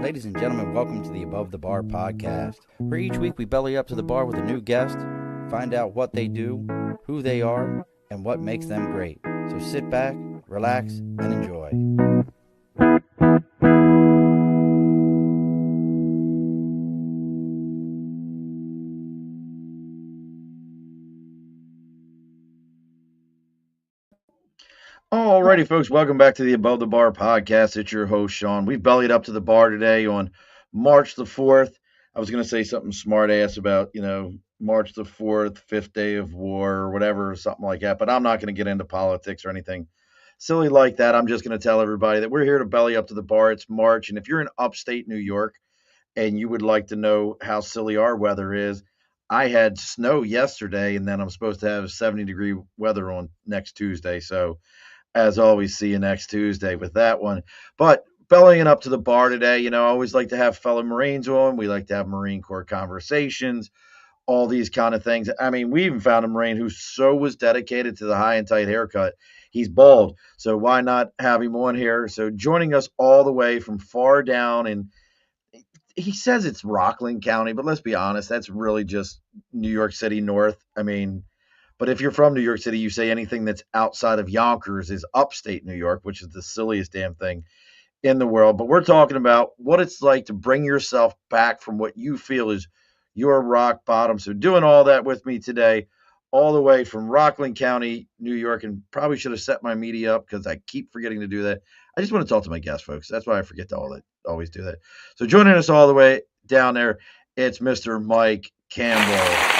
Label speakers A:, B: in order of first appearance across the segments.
A: Ladies and gentlemen, welcome to the Above the Bar podcast, where each week we belly up to the bar with a new guest, find out what they do, who they are, and what makes them great. So sit back, relax, and enjoy. Alrighty, folks, welcome back to the Above the Bar podcast. It's your host, Sean. We've bellied up to the bar today on March the 4th. I was going to say something smart ass about, March the 4th, fifth day of war or whatever, something like that. But I'm not going to get into politics or anything silly like that. I'm just going to tell everybody that we're here to belly up to the bar. It's March. And if you're in upstate New York and you would like to know how silly our weather is, I had snow yesterday, and then I'm supposed to have 70-degree weather on next Tuesday. So, as always, see you next Tuesday with that one. But bellying up to the bar today, I always like to have fellow Marines on. We like to have Marine Corps conversations, all these kind of things. I mean, we even found a Marine who so was dedicated to the high and tight haircut. He's bald, so why not have him on here? So joining us all the way from far down, and he says it's Rockland County, but let's be honest, that's really just New York City North. I mean, but if you're from New York City, you say anything that's outside of Yonkers is upstate New York, which is the silliest damn thing in the world. But we're talking about what it's like to bring yourself back from what you feel is your rock bottom. So doing all that with me today, all the way from Rockland County, New York, and probably should have set my media up because I keep forgetting to do that. I just want to talk to my guests, folks. That's why I forget to always do that. So joining us all the way down there, it's Mr. Mike Campbell.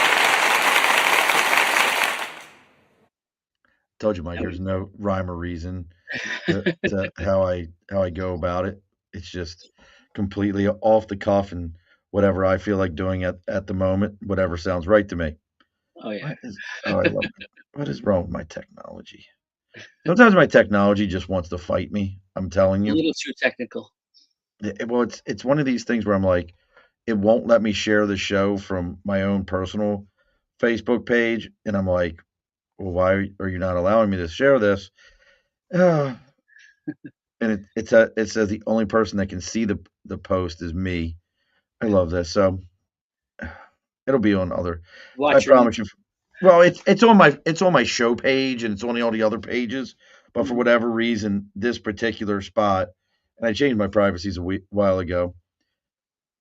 A: Told you, Mike, there's no rhyme or reason to how I go about it. It's just completely off the cuff and whatever I feel like doing at the moment, whatever sounds right to me.
B: Oh, yeah.
A: I love it. What is wrong with my technology? Sometimes my technology just wants to fight me. I'm telling you.
B: A little too technical.
A: Well, it's one of these things where I'm like, it won't let me share the show from my own personal Facebook page, and I'm like, well, why are you not allowing me to share this? And it says the only person that can see the post is me. I love this. So it'll be on other. I promise you. Well, it's on my show page, and it's on all the other pages. But for whatever reason, this particular spot, and I changed my privacies a while ago.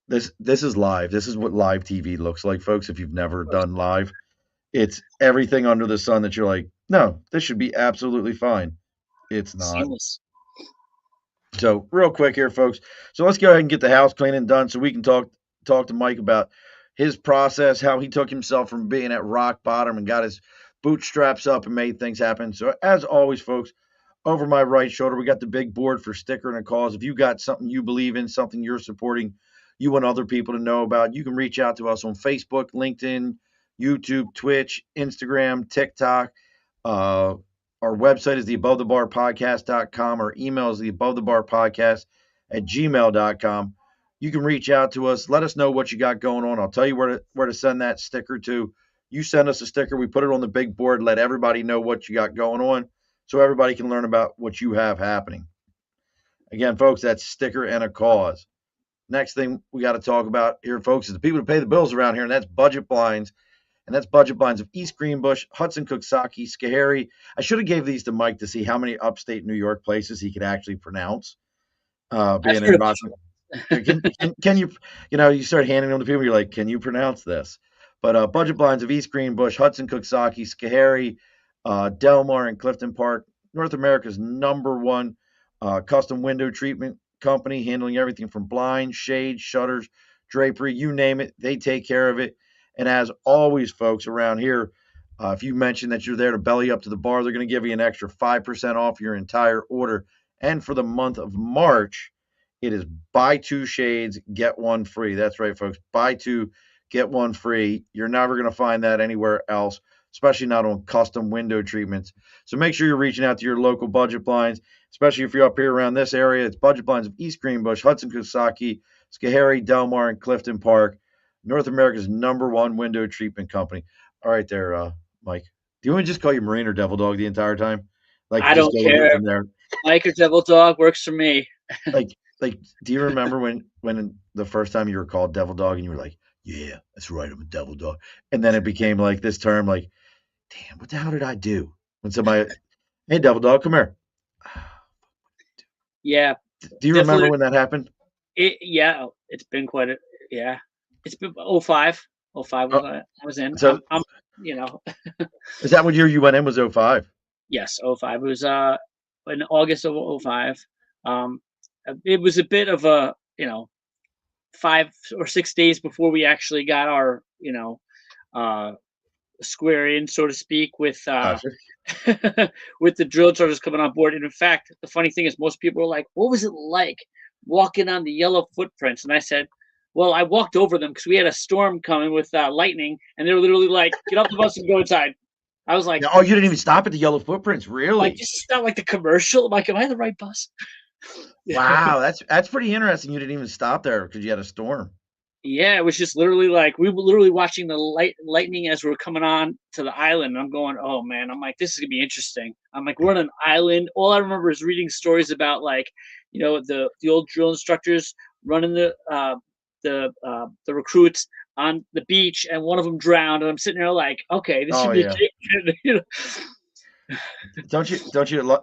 A: This is live. This is what live TV looks like, folks. If you've never done live. It's everything under the sun that you're like, no, this should be absolutely fine. It's not.
B: Seamless.
A: So real quick here, folks. So let's go ahead and get the house cleaning done so we can talk to Mike about his process, how he took himself from being at rock bottom and got his bootstraps up and made things happen. So as always, folks, over my right shoulder, we got the big board for sticker and a cause. If you got something you believe in, something you're supporting, you want other people to know about, you can reach out to us on Facebook, LinkedIn, YouTube, Twitch, Instagram, TikTok. Our website is theabovethebarpodcast.com. Our email is theabovethebarpodcast@gmail.com. You can reach out to us. Let us know what you got going on. I'll tell you where to send that sticker to. You send us a sticker. We put it on the big board. Let everybody know what you got going on so everybody can learn about what you have happening. Again, folks, that's sticker and a cause. Next thing we got to talk about here, folks, is the people who pay the bills around here, and that's Budget Blinds. And that's Budget Blinds of East Greenbush, Hudson, Coxsackie, Schoharie. I should have gave these to Mike to see how many upstate New York places he could actually pronounce. Being in Boston, can you, you start handing them to people, you're like, can you pronounce this? But Budget Blinds of East Greenbush, Hudson, Coxsackie, Schoharie, Delmar, and Clifton Park, North America's #1 custom window treatment company, handling everything from blinds, shades, shutters, drapery, you name it, they take care of it. And as always, folks, around here, if you mention that you're there to belly up to the bar, they're going to give you an extra 5% off your entire order. And for the month of March, it is buy 2 shades, get 1 free. That's right, folks. Buy 2, get 1 free. You're never going to find that anywhere else, especially not on custom window treatments. So make sure you're reaching out to your local Budget Blinds, especially if you're up here around this area. It's Budget Blinds of East Greenbush, Hudson, Coxsackie, Schoharie, Delmar, and Clifton Park. North America's #1 window treatment company. All right there, Mike. Do you want me to just call you Marine or Devil Dog the entire time?
B: Like I don't care. Mike or Devil Dog works for me.
A: like like, do you remember when the first time you were called devil dog and you were like, "Yeah, that's right, I'm a devil dog," and then it became like this term, like, "Damn, what the hell did I do?" When somebody, "Hey, devil dog, come here."
B: Yeah,
A: Do you remember
B: definitely.
A: when that happened?
B: Yeah, it's been quite a yeah. It's been '05. '05 was
A: Oh,
B: I was in.
A: so
B: I'm you know,
A: is that what year you went in was '05?
B: yes, '05. It was in August of '05. Um, it was a bit of a 5 or 6 days before we actually got our uh square in, so to speak, with
A: Gotcha.
B: with the drill instructors coming on board. And in fact, the funny thing is, most people are like, "What was it like walking on the yellow footprints?" And I said, "Well, I walked over them because we had a storm coming with lightning, and they were literally like, get off the bus and go inside." I was like,
A: Yeah, oh, you didn't even stop at the yellow footprints,
B: "Like
A: really?
B: this is not like the commercial." I'm like, "Am I on the right bus?"
A: Wow, that's pretty interesting. You didn't even stop there because you had a storm.
B: Yeah, it was just literally like we were literally watching the lightning as we were coming on to the island. And I'm going, oh man, I'm like, this is gonna be interesting. I'm like, we're on an island. All I remember is reading stories about like, the old drill instructors running the recruits on the beach, and one of them drowned. And I'm sitting there like, okay, this
A: Oh,
B: should be a
A: yeah.
B: kid.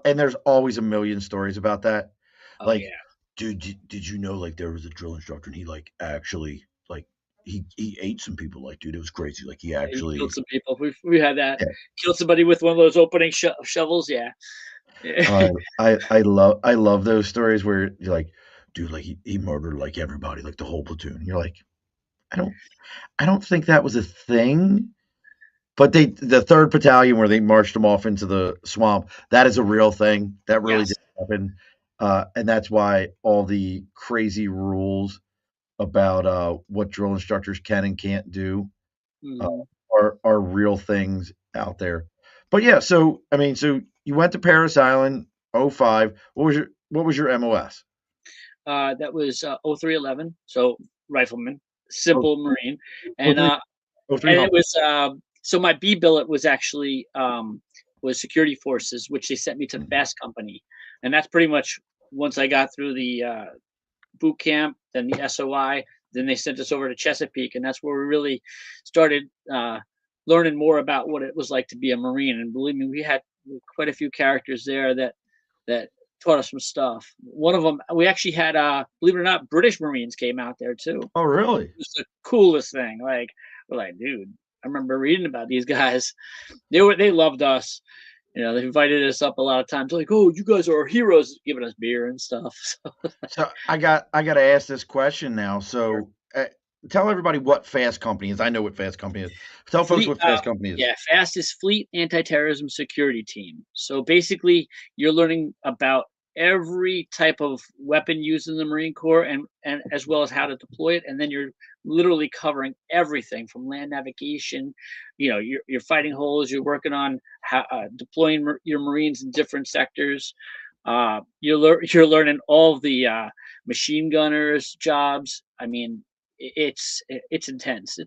A: And there's always a million stories about that.
B: Oh
A: Like,
B: yeah,
A: dude, did you know, like, there was a drill instructor and he, like, actually, like, he ate some people, like, dude, it was crazy. Like, he
B: he killed
A: actually,
B: some people. We had that.
A: yeah.
B: Killed somebody with one of those opening shovels. Yeah.
A: I love those stories where you're like, dude, like, he murdered, like, everybody, like, the whole platoon. You're like, I don't I don't think that was a thing. But the 3rd battalion where they marched them off into the swamp, that is a real thing. That really
B: Yes.
A: did happen, and that's why all the crazy rules about, what drill instructors can and can't do, uh,
B: Mhm.
A: are real things out there. But, yeah, so, I mean, so you went to Paris Island, '05. What was your MOS?
B: That was 0311, so rifleman,
A: Oh,
B: simple Marine,
A: oh
B: and
A: 03
B: uh,
A: oh 03
B: and it
A: Hump.
B: was so my B billet was actually was security forces, which they sent me to
A: Mhm.
B: fast company, and that's pretty much once I got through the boot camp, then the SOI, then they sent us over to Chesapeake, and that's where we really started learning more about what it was like to be a Marine. And believe me, we had quite a few characters there that taught us some stuff. One of them, we actually had, believe it or not, British Marines came out there too.
A: Oh, really?
B: It was the coolest thing. Like, we're like, dude, I remember reading about these guys. They loved us. They invited us up a lot of times, like, "Oh, you guys are our heroes," giving us beer and stuff. So,
A: So I gotta ask this question now. So, tell everybody what Fast Company is. I know what Fast Company is. Tell folks
B: Fleet,
A: what Fast Company is.
B: yeah, FAST is Fleet Anti-Terrorism Security Team. So basically, you're learning about every type of weapon used in the Marine Corps, and as well as how to deploy it. And then you're literally covering everything from land navigation. You're fighting holes. You're working on how, deploying your Marines in different sectors. You're learning all of the machine gunners jobs. I mean, it's intense.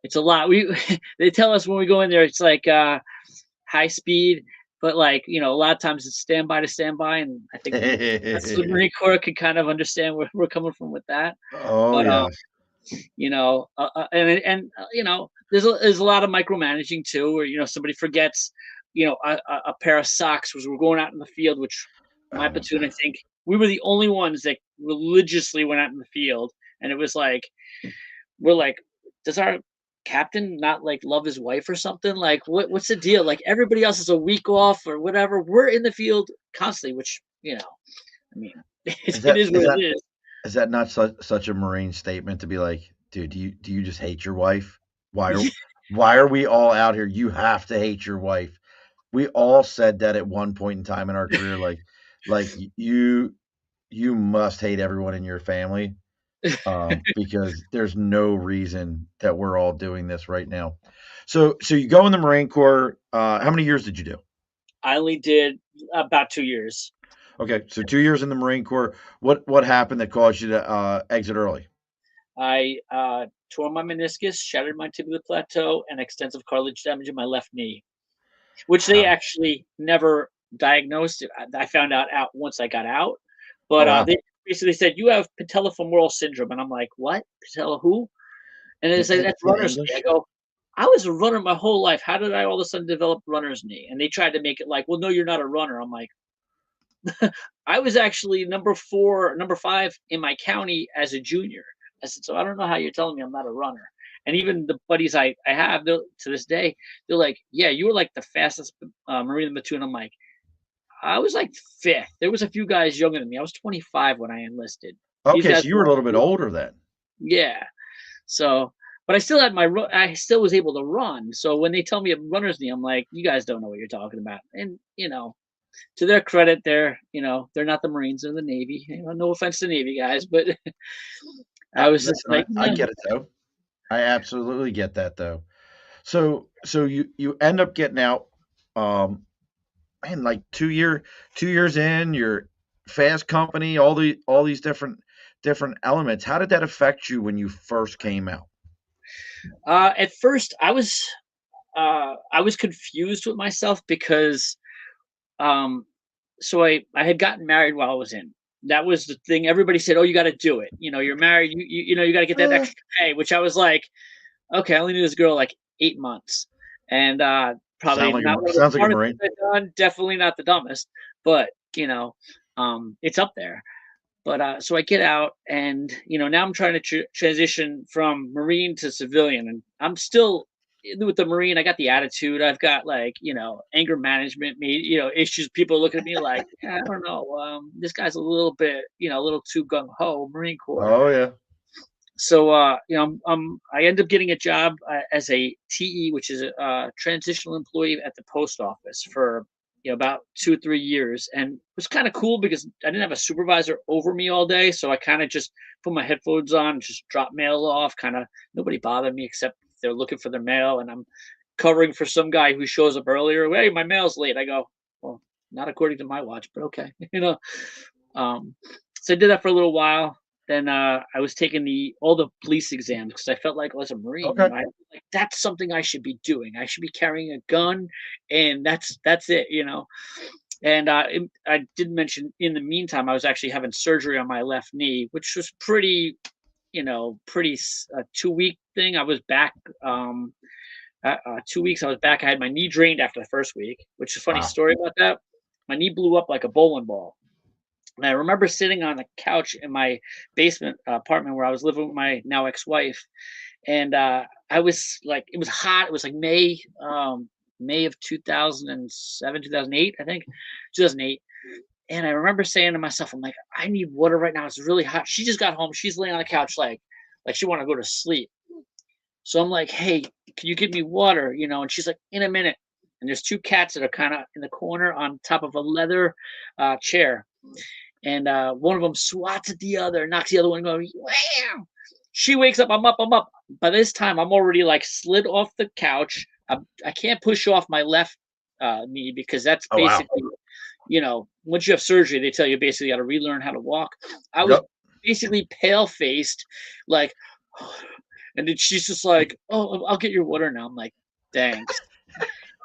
B: It's a lot. We they tell us when we go in there, it's like high speed, but like a lot of times it's standby to standby, and I think that's the Marine Corps can kind of understand where we're coming from with that.
A: Oh,
B: But
A: yes.
B: there's a lot of micromanaging too, where somebody forgets a pair of socks was we're going out in the field, which my
A: Oh,
B: platoon, I think we were the only ones that religiously went out in the field, and it was like we're like, does our captain not like love his wife or something? Like, what's the deal? Like everybody else is a week off or whatever. We're in the field constantly, which I mean,
A: is
B: it
A: that
B: is
A: is
B: what it
A: that
B: is.
A: is that not such a Marine statement to be like, dude? Do you just hate your wife? Why are why are we all out here? You have to hate your wife. We all said that at one point in time in our career. You must hate everyone in your family, because there's no reason that we're all doing this right now. So you go in the Marine Corps. How many years did you do?
B: I only did about 2 years.
A: Okay, so 2 years in the Marine Corps. What happened that caused you to exit early?
B: I tore my meniscus, shattered my tibial plateau, and extensive cartilage damage in my left knee, which they
A: Wow.
B: actually never diagnosed. I found out once I got out,
A: Oh,
B: but
A: wow.
B: basically said, "You have patellofemoral syndrome," and I'm like, "What? Patella who?" And they said, "That's
A: In
B: runner's knee." I
A: English?
B: go, "I was a runner my whole life. How did I all of a sudden develop runner's knee?" And they tried to make it like, "Well, no, you're not a runner." I'm like, "I was actually number 4, number 5 in my county as a junior." I said, "So I don't know how you're telling me I'm not a runner." And even the buddies I have, to this day, they're like, "Yeah, you were like the fastest Marine in the platoon." I'm like, I was like 5th. There was a few guys younger than me. I was 25 when I enlisted. These
A: Okay,
B: guys
A: so you
B: were
A: were a
B: like,
A: little bit older then.
B: yeah. So, but I still had I still was able to run. So when they tell me a runner's knee, I'm like, you guys don't know what you're talking about. And to their credit, they're not the Marines, they're the Navy. No offense to Navy guys, but I was just
A: Listen,
B: like,
A: I
B: "Nah."
A: get it though. I absolutely get that though. So you end up getting out, um, man, like 2 years in, you're fast company, all these different elements. How did that affect you when you first came out?
B: At first, I was confused with myself because um, so I had gotten married while I was in. That was the thing. Everybody said, "Oh, you got to do it. You're married. You got to get that
A: Eh,
B: extra pay." Which I was like, "Okay, I only knew this girl like 8 months, and probably not one of the
A: sounds like a
B: smartest
A: Marine.
B: things I've done. Definitely not the dumbest, but it's up there." But so I get out, and now I'm trying to transition from Marine to civilian, and I'm still with the Marine. I got the attitude. I've got like anger management, issues. People look at me like, "Yeah, I don't know, this guy's a little bit, a little too gung ho, Marine Corps."
A: Oh yeah.
B: So I end up getting a job as a TE, which is a transitional employee at the post office for about 2 or 3 years, and it was kind of cool because I didn't have a supervisor over me all day, so I kind of just put my headphones on, just drop mail off. Kind of nobody bothered me except if they're looking for their mail, and I'm covering for some guy who shows up earlier. "Hey, my mail's late." I go, "Well, not according to my watch, but okay." Um, so I did that for a little while. Then I was taking the all the police exams because I felt like, well, as a Marine,
A: Okay.
B: like that's something I should be doing. I should be carrying a gun, and that's it. And I did mention in the meantime, I was actually having surgery on my left knee, which was pretty 2 week thing. I was back. 2 weeks I was back. I had my knee drained after the first week, which is a funny
A: Wow.
B: story about that. My knee blew up like a bowling ball. And I remember sitting on the couch in my basement apartment where I was living with my now ex-wife, and I was like, it was hot. It was like May of 2007, 2008, I think, 2008. And I remember saying to myself, I'm like, I need water right now. It's really hot. She just got home. She's laying on the couch like she want to go to sleep. So I'm like, hey, can you give me water? And she's like, in a minute. And there's two cats that are kind of in the corner on top of a leather chair, and one of them swats at the other, knocks the other one, going, "Wow!" She wakes up. I'm up. I'm up. By this time, I'm already like slid off the couch. I can't push off my left knee because that's
A: Oh wow.
B: basically, once you have surgery, they tell you basically got to relearn how to walk. I was
A: Yep.
B: basically pale faced, like, and then she's just like, "Oh, I'll get your water now." I'm like, "Thanks."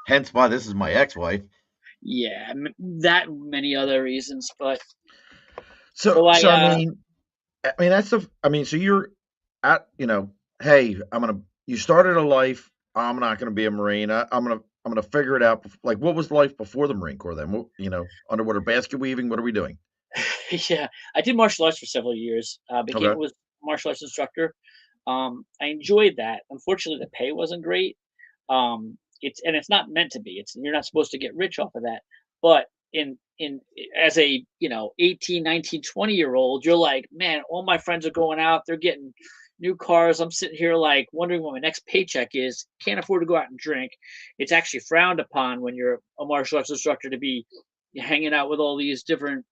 A: Hence why this is my ex-wife.
B: Yeah, that many other reasons, but
A: So
B: so I
A: so I mean that's the I mean so you're at hey, you started a life. I'm not gonna be a Marine. I'm gonna figure it out. Like what was life before the Marine Corps then? Underwater basket weaving. What are we doing?
B: Yeah, I did martial arts for several years. Became
A: Okay.
B: was martial arts instructor. I enjoyed that. Unfortunately, the pay wasn't great. It's not meant to be. You're not supposed to get rich off of that. But in as a 18, 19, 20 year old, you're like, man, all my friends are going out. They're getting new cars. I'm sitting here like wondering what my next paycheck is. Can't afford to go out and drink. It's actually frowned upon when you're a martial arts instructor to be hanging out with all these different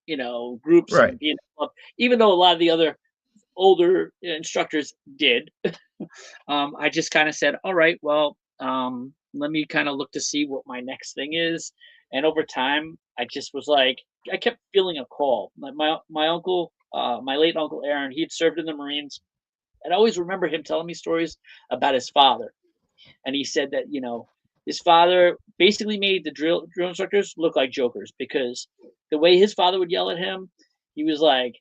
B: groups
A: Right.
B: and being in a club, even though a lot of the other older instructors did. I just kind of said, all right, well, let me kind of look to see what my next thing is. And over time, I just was like, I kept feeling a call. My uncle, my late uncle Aaron, he had served in the Marines, and I always remember him telling me stories about his father. And he said that his father basically made the drill instructors look like jokers because the way his father would yell at him, he was like,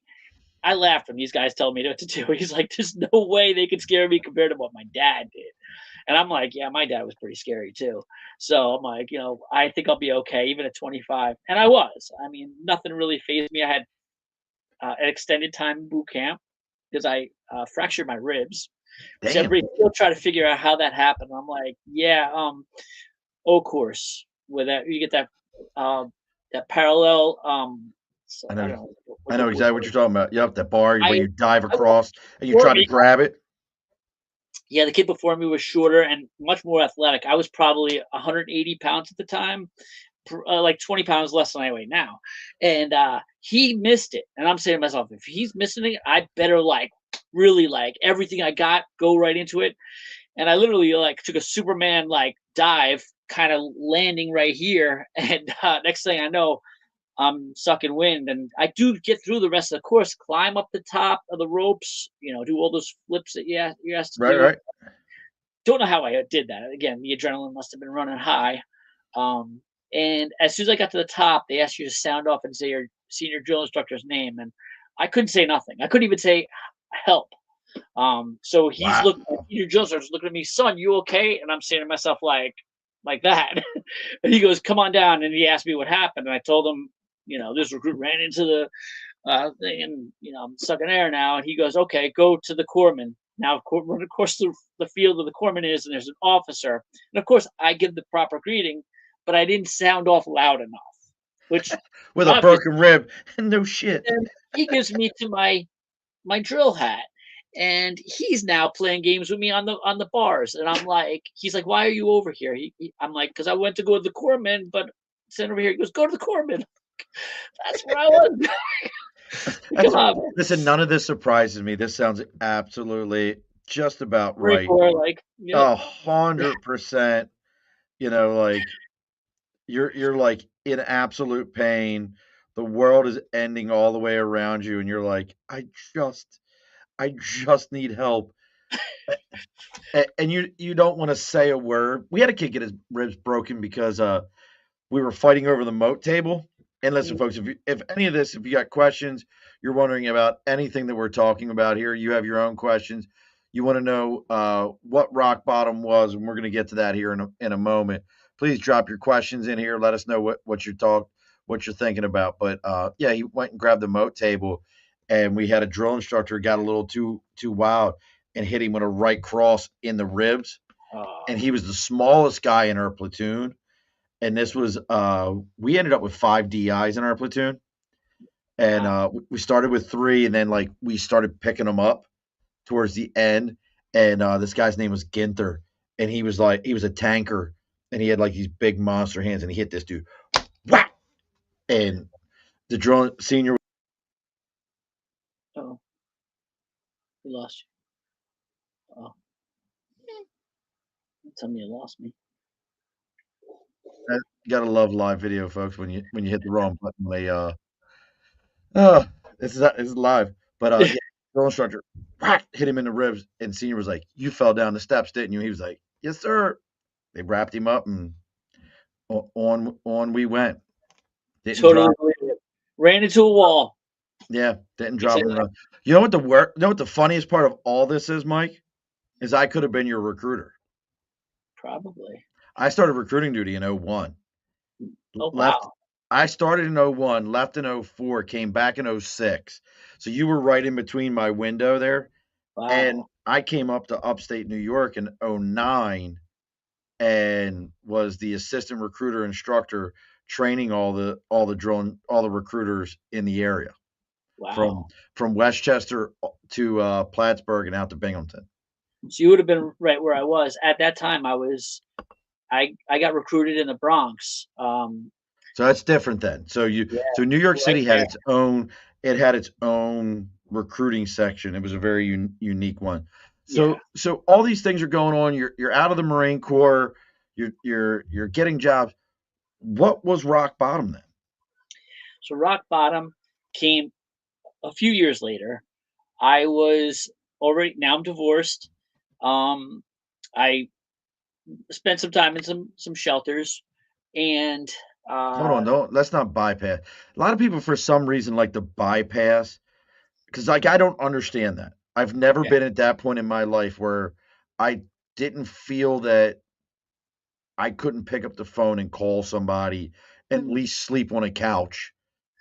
B: I laughed when these guys tell me what to do. He's like, "There's no way they could scare me compared to what my dad did." And I'm like, "Yeah, my dad was pretty scary too." So I'm like, I think I'll be okay even at 25. And I was. I mean, nothing really fazed me. I had an extended time boot camp because I fractured my ribs. Which
A: Damn.
B: everybody still try to figure out how that happened. I'm like, yeah, O course, where that you get that parallel. So
A: I
B: I
A: know.
B: don't know
A: I
B: what the
A: know
B: word
A: exactly what you're talking about. Yep, that bar where
B: I
A: you dive
B: I walked
A: across and you
B: before
A: try to
B: me.
A: grab it.
B: Yeah, the kid before me was shorter and much more athletic. I was probably 180 pounds at the time, like 20 pounds less than I weigh now. And he missed it. And I'm saying to myself, if he's missing it, I better like really like everything I got, go right into it. And I literally like took a Superman like dive, kind of landing right here. And next thing I know, I'm sucking wind, and I do get through the rest of the course, climb up the top of the ropes, do all those flips that you asked to
A: Right,
B: do.
A: right.
B: Don't know how I did that. Again, the adrenaline must have been running high. Um, and as soon as I got to the top, they asked you to sound off and say your senior drill instructor's name, and I couldn't say nothing. I couldn't even say help. So he's
A: Wow.
B: looking at your drill sergeant's looking at me, son, you okay? And I'm saying to myself like that. And he goes, come on down. And he asked me what happened. And I told him, this recruit ran into the thing and I'm sucking air now. And he goes, okay, go to the corpsman. Now, run across the field where the corpsman is, and there's an officer. And of course, I give the proper greeting, but I didn't sound off loud enough, which
A: With a
B: obviously
A: broken rib. No shit.
B: then he gives me to my drill hat, and he's now playing games with me on the bars, and I'm like, he's like, why are you over here? I'm like, because I went to go to the corpsman, but sent over here. He goes, go to the corpsman. That's where I was.
A: That's
B: Come on, man.
A: listen, none of this surprises me. This sounds absolutely just about
B: Marine
A: right.
B: Corps, like, yep.
A: 100%, like you're like in absolute pain. The world is ending all the way around you, and you're like, I just need help. And you don't want to say a word. We had a kid get his ribs broken because we were fighting over the moat table. And listen, folks, if any of this, if you got questions, you're wondering about anything that we're talking about here, you have your own questions. You want to know what rock bottom was, and we're going to get to that here in a moment. Please drop your questions in here. Let us know what you're thinking about. But yeah, he went and grabbed the moat table, and we had a drill instructor got a little too wild and hit him with a right cross in the ribs. And he was the smallest guy in our platoon, and this was we ended up with 5 DIs in our platoon, and
B: Wow.
A: we started with 3, and then like we started picking them up towards the end, and this guy's name was Ginther, and he was a tanker, and he had like these big monster hands, and he hit this dude, whack, and the drill senior.
B: Oh, we lost you. Oh, tell me you lost me.
A: You gotta love live video, folks, when you hit the wrong button. Uh, this is live, but yeah, drill instructor whack, hit him in the ribs, and senior was like, "You fell down the steps, didn't you?" He was like, "Yes, sir." They wrapped him up, and on we went. Didn't
B: Totally
A: drop.
B: believe it. Ran into a wall.
A: Yeah, didn't
B: They say
A: drop him.
B: that.
A: You know what the funniest part of all this is, Mike? Is I could have been your recruiter.
B: Probably.
A: I started recruiting duty in '01.
B: Oh
A: Left.
B: wow.
A: I started in '01, left in '04, came back in '06. So you were right in between my window there. And
B: Wow.
A: I came up to upstate New York in '09 and was the assistant recruiter instructor training all the recruiters in the area from
B: Wow.
A: Westchester to Plattsburgh and out to Binghamton.
B: So you would have been right where I was at that time. I got recruited in the Bronx.
A: So that's different then.
B: Yeah,
A: So New York
B: right
A: City had
B: there.
A: its own recruiting section. It was a very unique one.
B: Yeah.
A: So all these things are going on. You're out of the Marine Corps. You're getting jobs. What was rock bottom then?
B: So rock bottom came a few years later. I was already now I'm divorced. Um, I spent some time in some shelters, and
A: Hold on, don't let's not bypass. A lot of people for some reason like to bypass because like I don't understand that. I've never
B: Okay.
A: been at that point in my life where I didn't feel that I couldn't pick up the phone and call somebody and at least sleep on a couch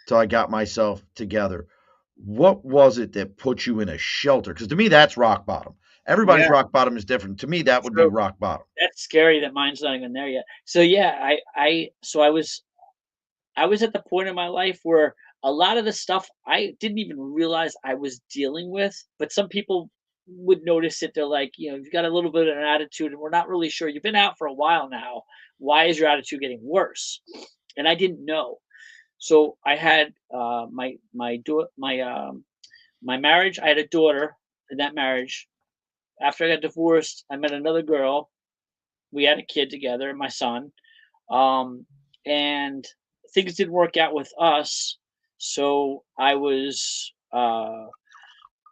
A: till I got myself together. What was it that put you in a shelter? Because to me, that's rock bottom. Everybody's
B: Yeah,
A: rock bottom is different. To me, that would be
B: true.
A: rock bottom.
B: That's scary that mine's not even there yet. So yeah, I was at the point in my life where a lot of the stuff I didn't even realize I was dealing with, but some people would notice it. They're like, you've got a little bit of an attitude, and we're not really sure. You've been out for a while now. Why is your attitude getting worse? And I didn't know. So I had my marriage. I had a daughter in that marriage. After I got divorced, I met another girl. We had a kid together, my son. Um, and things didn't work out with us. So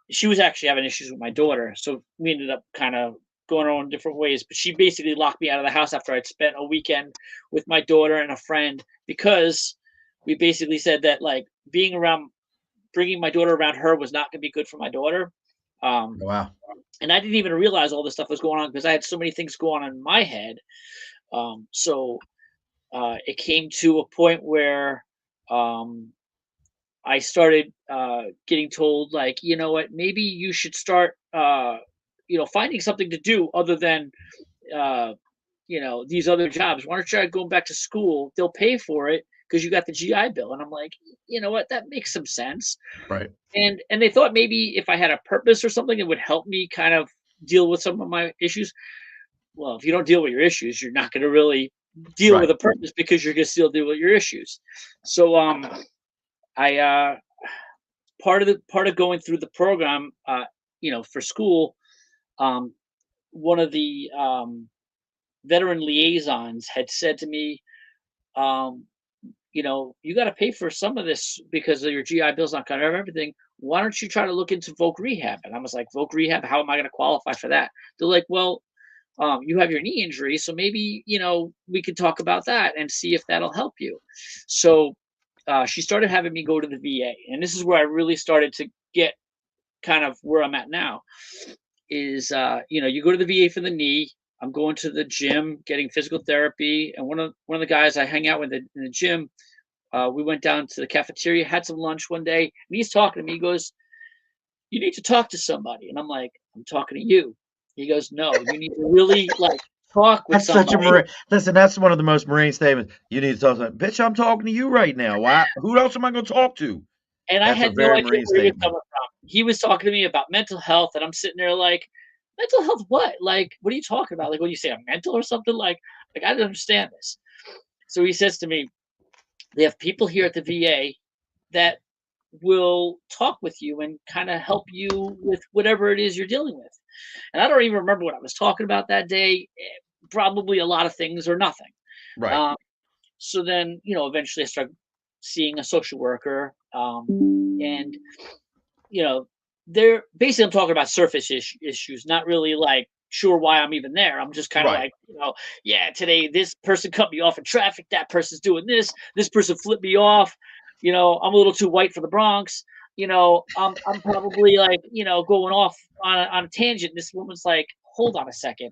B: she was actually having issues with my daughter. So we ended up kind of going our own different ways. But she basically locked me out of the house after I'd spent a weekend with my daughter and a friend because we basically said that like bringing my daughter around her was not going to be good for my daughter. Um,
A: Wow.
B: and I didn't even realize all this stuff was going on because I had so many things going on in my head. So it came to a point where um, I started getting told, like, you know what, maybe you should start, finding something to do other than, uh, these other jobs. Why don't you try going back to school? They'll pay for it because you got the GI Bill. And I'm like, you know what, that makes some sense.
A: Right.
B: And they thought maybe if I had a purpose or something, it would help me kind of deal with some of my issues. Well, if you don't deal with your issues, you're not going to really deal with
A: Right.
B: a purpose because you're going to still deal with your issues. So I part of going through the program, for school, um, one of the veteran liaisons had said to me, um, you got to pay for some of this because of your GI Bill's not covering everything. Why don't you try to look into Voc Rehab? And I was like, Voc Rehab? How am I going to qualify for that? They're like, well, you have your knee injury, so maybe we could talk about that and see if that'll help you. So she started having me go to the VA, and this is where I really started to get kind of where I'm at now. Is you go to the VA for the knee. I'm going to the gym, getting physical therapy, and one of the guys I hang out with in the gym, we went down to the cafeteria, had some lunch one day, and he's talking to me. He goes, "You need to talk to somebody," and I'm like, "I'm talking to you." He goes, "No, you need to really like talk with
A: That's such a
B: somebody."
A: Marine. Listen, that's one of the most Marine statements. You need to talk to bitch. I'm talking to you right now. Why? Who else am I going to talk to?
B: And I
A: That's a
B: had no
A: very
B: idea
A: Marine
B: where he was
A: statement.
B: coming from. He was talking to me about mental health, and I'm sitting there like, "Mental health what? Like, what are you talking about? Like, when you say I'm mental or something? Like I don't understand this." So he says to me, "They have people here at the VA that will talk with you and kind of help you with whatever it is you're dealing with." And I don't even remember what I was talking about that day. Probably a lot of things or nothing.
A: Right.
B: Um, so then, eventually I started seeing a social worker, and you know, they're basically I'm talking about surface issues, not really like sure why I'm even there. I'm just kind of
A: Right.
B: like, yeah, today this person cut me off in traffic, that person's doing this person flipped me off. I'm a little too white for the Bronx. I'm probably like, going off on a tangent. This woman's like, hold on a second.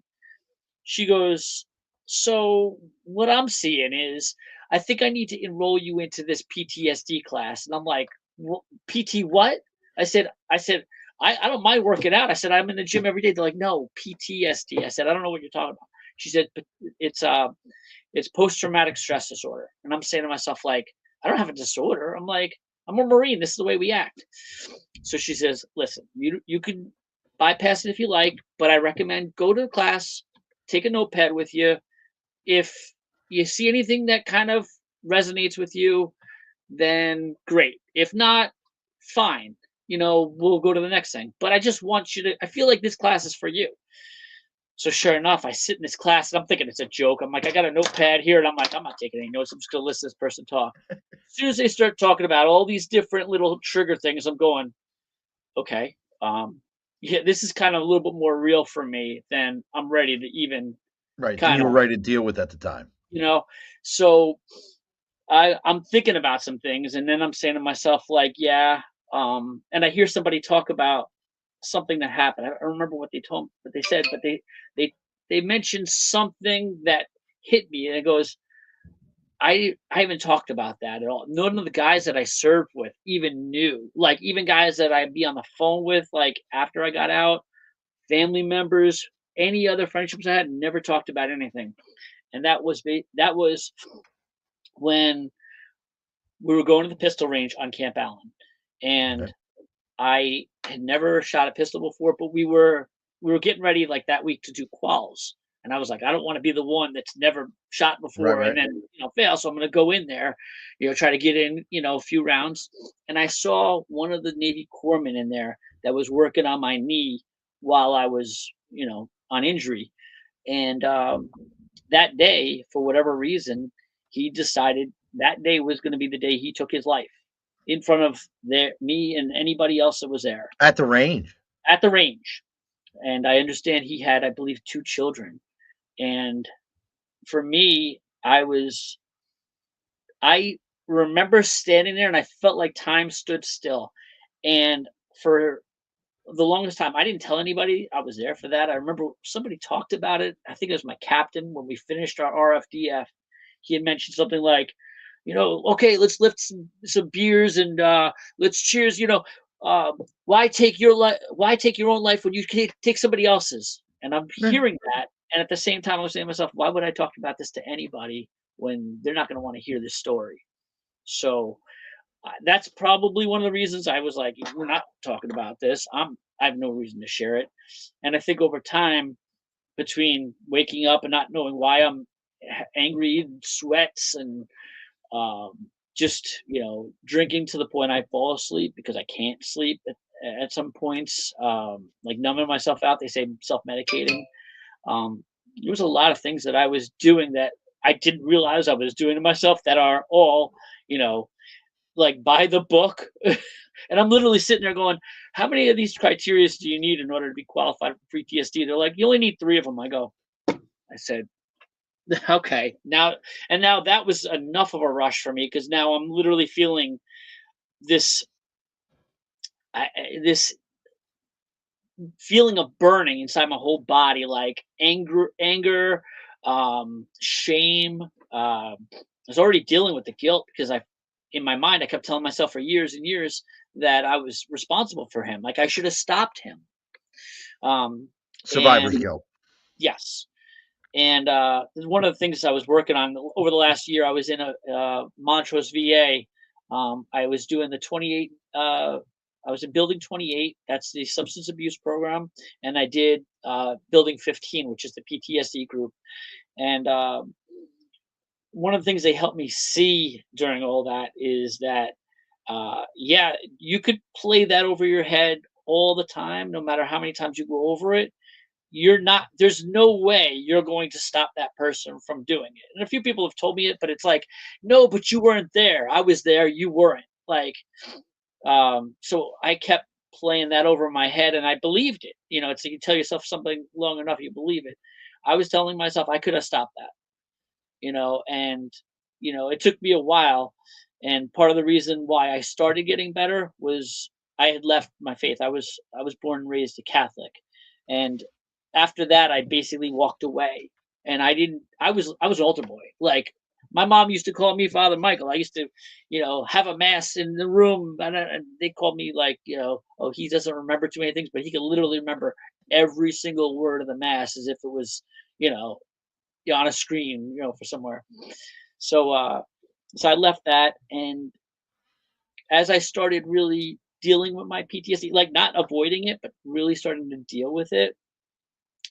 B: She goes, so what I'm seeing is I think I need to enroll you into this PTSD class. And I'm like, PT what? I said, I don't mind working out. I said, I'm in the gym every day. They're like, no, PTSD. I said, I don't know what you're talking about. She said, but it's post traumatic stress disorder. And I'm saying to myself, like, I don't have a disorder. I'm like, I'm a Marine. This is the way we act. So she says, listen, you can bypass it if you like, but I recommend go to the class, take a notepad with you. If you see anything that kind of resonates with you, then great. If not, fine. We'll go to the next thing. But I just want you to, I feel like this class is for you. So sure enough, I sit in this class and I'm thinking it's a joke. I'm like, I got a notepad here, and I'm like, I'm not taking any notes. I'm just gonna listen to this person talk. As soon as they start talking about all these different little trigger things, I'm going, okay, yeah, this is kind of a little bit more real for me than I'm ready to even
A: Right. Then
B: kind
A: you
B: of,
A: were ready to deal with at the time.
B: you know. So I'm thinking about some things, and then I'm saying to myself, like, yeah. and I hear somebody talk about something that happened. I don't remember what they said, but they they mentioned something that hit me, and it goes, I haven't talked about that at all. None of the guys that I served with even knew. Like even guys that I'd be on the phone with, like after I got out, family members, any other friendships I had, never talked about anything. And that was when we were going to the pistol range on Camp Allen,
A: Okay.
B: and I had never shot a pistol before, but we were getting ready like that week to do quals. And I was like, I don't want to be the one that's never shot
A: Right,
B: before and
A: right.
B: then fail. So I'm going to go in there, try to get in, a few rounds. And I saw one of the Navy corpsmen in there that was working on my knee while I was, on injury. And that day, for whatever reason, he decided that day was going to be the day he took his life in front of me and anybody else that was there
A: At the range.
B: at the range. And I understand he had, I believe, two children. And for me, I remember standing there and I felt like time stood still. And for the longest time, I didn't tell anybody I was there for that. I remember somebody talked about it. I think it was my captain when we finished our RFDF. He had mentioned something like, okay, let's lift some beers and let's cheers. Why take your life? Why take your own life when you can take somebody else's? And I'm
A: Yeah.
B: hearing that, and at the same time, I was saying to myself, why would I talk about this to anybody when they're not going to want to hear this story? So that's probably one of the reasons I was like, we're not talking about this. I have no reason to share it. And I think over time, between waking up and not knowing why I'm angry and sweats and um, just drinking to the point I fall asleep because I can't sleep at some points, like numbing myself out. They say self-medicating. There was a lot of things that I was doing that I didn't realize I was doing to myself that are all, you know, like by the book. And I'm literally sitting there going, how many of these criteria do you need in order to be qualified for PTSD? They're like, you only need 3 of them. I said, okay, now that was enough of a rush for me because now I'm literally feeling this this feeling of burning inside my whole body, like anger, shame. I was already dealing with the guilt because in my mind, I kept telling myself for years and years that I was responsible for him. Like I should have stopped him. Um,
A: Survivor's
B: and
A: guilt.
B: yes, and one of the things I was working on over the last year, I was in a Montrose, VA. I was doing the 28. I was in Building 28. That's the substance abuse program, and I did Building 15, which is the PTSD group. And one of the things they helped me see during all that is that, yeah, you could play that over your head all the time, no matter how many times you go over it. There's no way you're going to stop that person from doing it. And a few people have told me it, but it's like, no, but you weren't there. I was there, you weren't. Like, so I kept playing that over my head and I believed it. It's like you tell yourself something long enough, you believe it. I was telling myself I could have stopped that, and it took me a while. And part of the reason why I started getting better was I had left my faith. I was born and raised a Catholic. And after that I basically walked away. And I was an altar boy. Like my mom used to call me Father Michael. I used to, have a mass in the room, and they called me like, oh, he doesn't remember too many things, but he can literally remember every single word of the mass as if it was, you know, on a screen, for somewhere. So, so I left that, and as I started really dealing with my PTSD, like not avoiding it, but really starting to deal with it,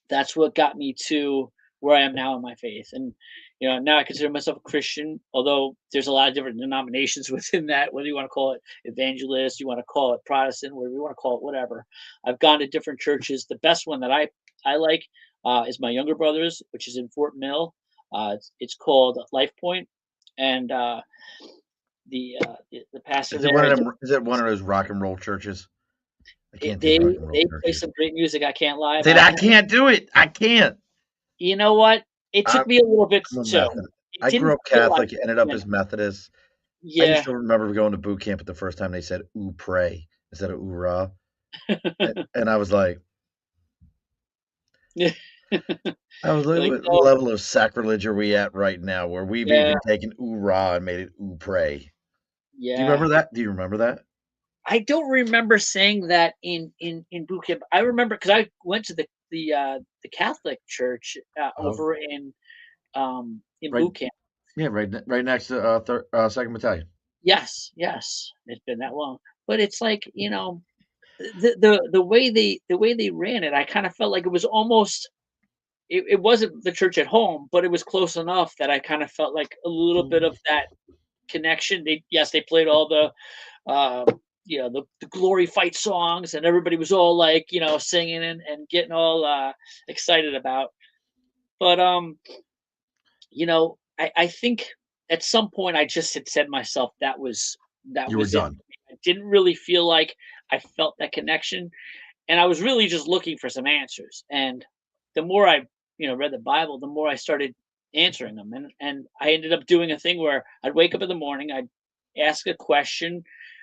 B: that's what got me to where I am now in my faith. And now I consider myself a Christian, although there's a lot of different denominations within that. Whether you want to call it evangelist, you want to call it Protestant, whatever you want to call it, whatever. I've gone to different churches. The best one that I like is my younger brother's, which is in Fort Mill. It's called Life Point, and the pastor
A: Is it one
B: there
A: of
B: is
A: them? Is it one of those rock and roll churches? I can't do
B: they
A: rock and roll
B: they play
A: churches.
B: some great music. I can't lie
A: Said
B: about
A: I
B: that.
A: can't do it. I can't.
B: You know what? It
A: I'm,
B: took me a little bit
A: I'm a
B: too.
A: Methodist.
B: It
A: I grew
B: didn't
A: up
B: feel like
A: Catholic,
B: it at
A: ended
B: the
A: up
B: minute.
A: as Methodist. I used
B: Yeah.
A: to remember going to boot camp at the first time they said "Ooh, pray." instead of "oorah," and I was like,
B: Yeah.
A: I was like,
B: Like,
A: "What
B: no,
A: level of sacrilege are we at right now, where we've
B: yeah,
A: even taken oorah and made it ooh pray?" Do you
B: yeah.
A: remember that? Do you remember that?
B: I don't remember saying that in boot camp. I remember because I went to the Catholic church
A: Oh,
B: over in
A: right,
B: boot camp.
A: yeah, right next to 2nd Battalion.
B: Yes, yes, it's been that long. But it's like, the way they ran it, I kind of felt like it was almost it wasn't the church at home, but it was close enough that I kind of felt like a little bit of that connection. They played all uh, the glory fight songs, and everybody was all like, singing and getting all excited about. But I think at some point I just had said to myself that
A: You were
B: was it.
A: done.
B: I didn't really feel like I felt that connection, and I was really just looking for some answers. And the more I, read the Bible, the more I started answering them. And I ended up doing a thing where I'd wake up in the morning, I'd ask a question,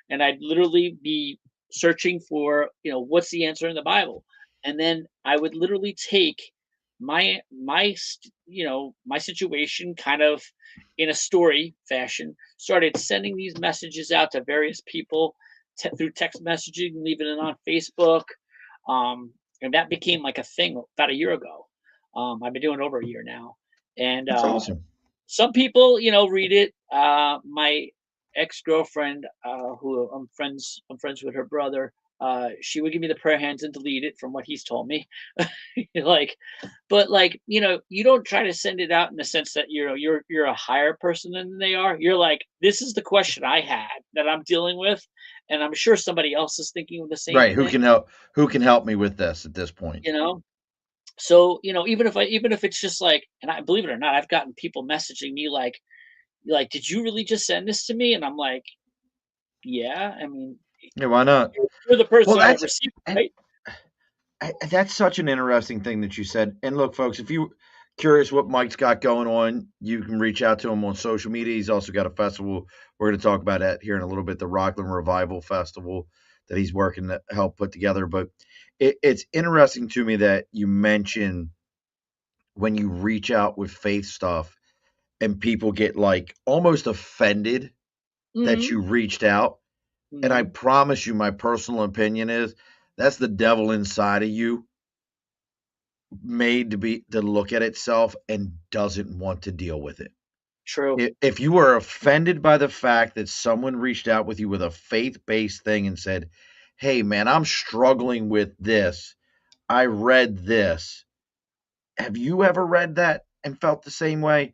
B: and I'd literally be searching for, what's the answer in the Bible. And then I would literally take my situation kind of in a story fashion, started sending these messages out to various people through text messaging, leaving it on Facebook, and that became like a thing about a year ago. I've been doing it over a year now, and
A: That's awesome.
B: some people, read it. My ex-girlfriend, who I'm friends with her brother. She would give me the prayer hands and delete it from what he's told me. like, but like, you don't try to send it out in the sense that you're a higher person than they are. You're like, this is the question I had that I'm dealing with, and I'm sure somebody else is thinking of the same
A: Right,
B: thing.
A: who can help me with this at this point?
B: You know, so even if it's just like, and I believe it or not, I've gotten people messaging me like, did you really just send this to me? And I'm like, yeah. I mean,
A: Yeah, why not?
B: you're the
A: Well,
B: person that
A: that's
B: received it,
A: and
B: right?
A: that's such an interesting thing that you said. And look, folks, if you curious what Mike's got going on, you can reach out to him on social media. He's also got a festival. We're going to talk about that here in a little bit, the Rockland Revival Festival that he's working to help put together. But it's interesting to me that you mention when you reach out with faith stuff and people get like almost offended that
B: Hmm.
A: you reached out. And I
B: Hmm.
A: promise you, my personal opinion is that's the devil inside of you made to look at itself and doesn't want to deal with it.
B: True.
A: If you are offended by the fact that someone reached out with you with a faith-based thing and said, "Hey man, I'm struggling with this. I read this." Have you ever read that and felt the same way?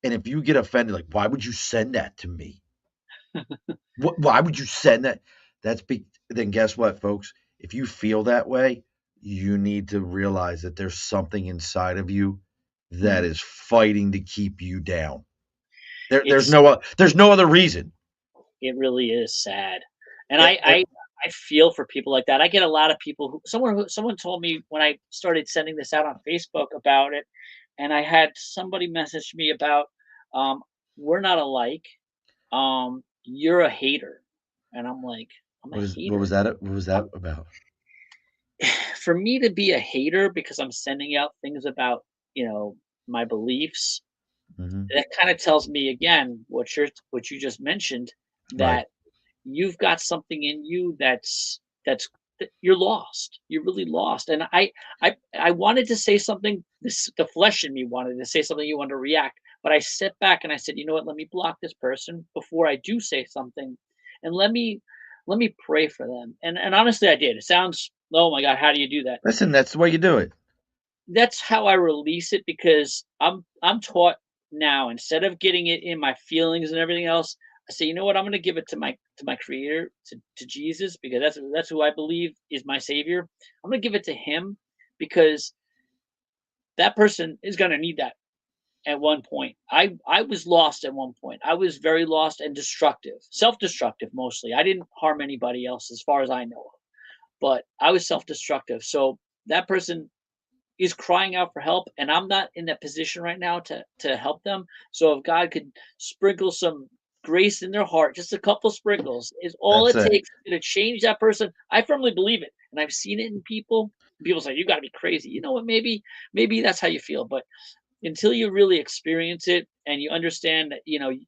A: And if you get offended, like, why would you send that to me? Why would you send that? Then guess what, folks? If you feel that way, you need to realize that there's something inside of you that
B: Hmm.
A: is fighting to keep you down.
B: It's
A: There's no other reason.
B: it really is sad, and
A: It,
B: I
A: it,
B: I I feel for people like that. I get a lot of people someone told me when I started sending this out on Facebook about it, and I had somebody message me about, um, "We're not alike. You're a hater," and I'm like, "I'm a hater."
A: what was that about?
B: For me to be a hater because I'm sending out things about, my beliefs,
A: Hmm.
B: that kind of tells me again what you just mentioned,
A: Right.
B: that you've got something in you that's that you're lost. You're really lost. And I wanted to say something. The flesh in me wanted to say something. You wanted to react, but I stepped back and I said, you know what? Let me block this person before I do say something, and let me pray for them. And honestly, I did. It sounds, oh my God, how do you do that?
A: Listen, that's the way you do it.
B: That's how I release it because I'm taught now, instead of getting it in my feelings and everything else, I say, you know what, I'm gonna give it to my creator, to Jesus, because that's who I believe is my savior. I'm gonna give it to him because that person is gonna need that at one point. I was lost at one point. I was very lost and destructive, self-destructive mostly. I didn't harm anybody else as far as I know of, but I was self-destructive. So that person is crying out for help, and I'm not in that position right now to help them. So if God could sprinkle some grace in their heart, just a couple sprinkles, is all
A: That's
B: it
A: it.
B: takes to change that person. I firmly believe it, and I've seen it in people. People say, "You got to be crazy." You know what? Maybe that's how you feel, but until you really experience it and you understand that,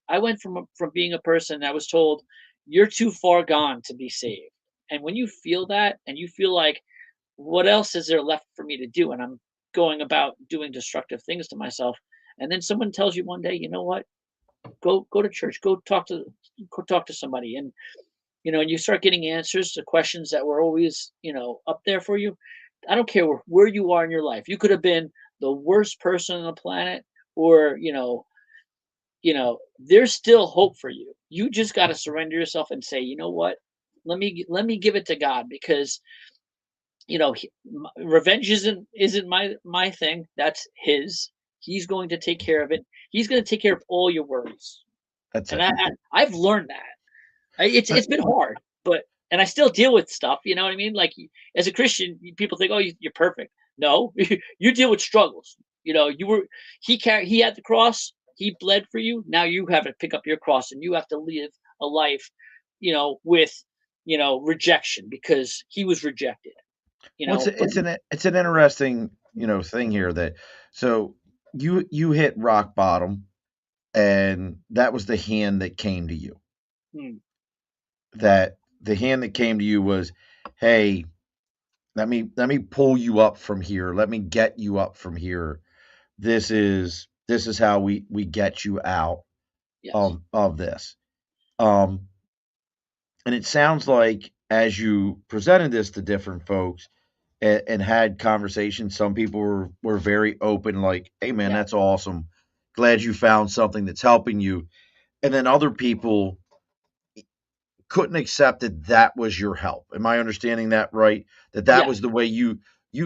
B: I went from being a person that was told you're too far gone to be saved. And when you feel that and you feel like, what else is there left for me to do? And I'm going about doing destructive things to myself. And then someone tells you one day, you know what? Go to church, go talk to somebody. And you start getting answers to questions that were always, up there for you. I don't care where you are in your life. You could have been the worst person on the planet, or there's still hope for you. You just got to surrender yourself and say, you know what? Let me give it to God, because revenge isn't my thing. That's His. He's going to take care of it. He's going to take care of all your worries.
A: That's
B: And
A: it.
B: I've learned that.
A: Uh,
B: It's been hard, but and I still deal with stuff. You know what I mean? Like, as a Christian, people think, "Oh, you're perfect." No, you deal with struggles. He had the cross. He bled for you. Now you have to pick up your cross, and you have to live a life, with rejection, because he was rejected.
A: Well,
B: But
A: it's an interesting thing here that so you hit rock bottom, and that was the hand that came to you.
B: mm,
A: That the hand that came to you was, hey, let me pull you up from here. Let me get you up from here. This is how we get you out
B: yes,
A: of this. Um, and it sounds like as you presented this to different folks and had conversations, some people were very open, like, "Hey, man,
B: yeah,
A: that's awesome. Glad you found something that's helping you." And then other people couldn't accept that that was your help. Am I understanding that right? That
B: yeah.
A: was the way you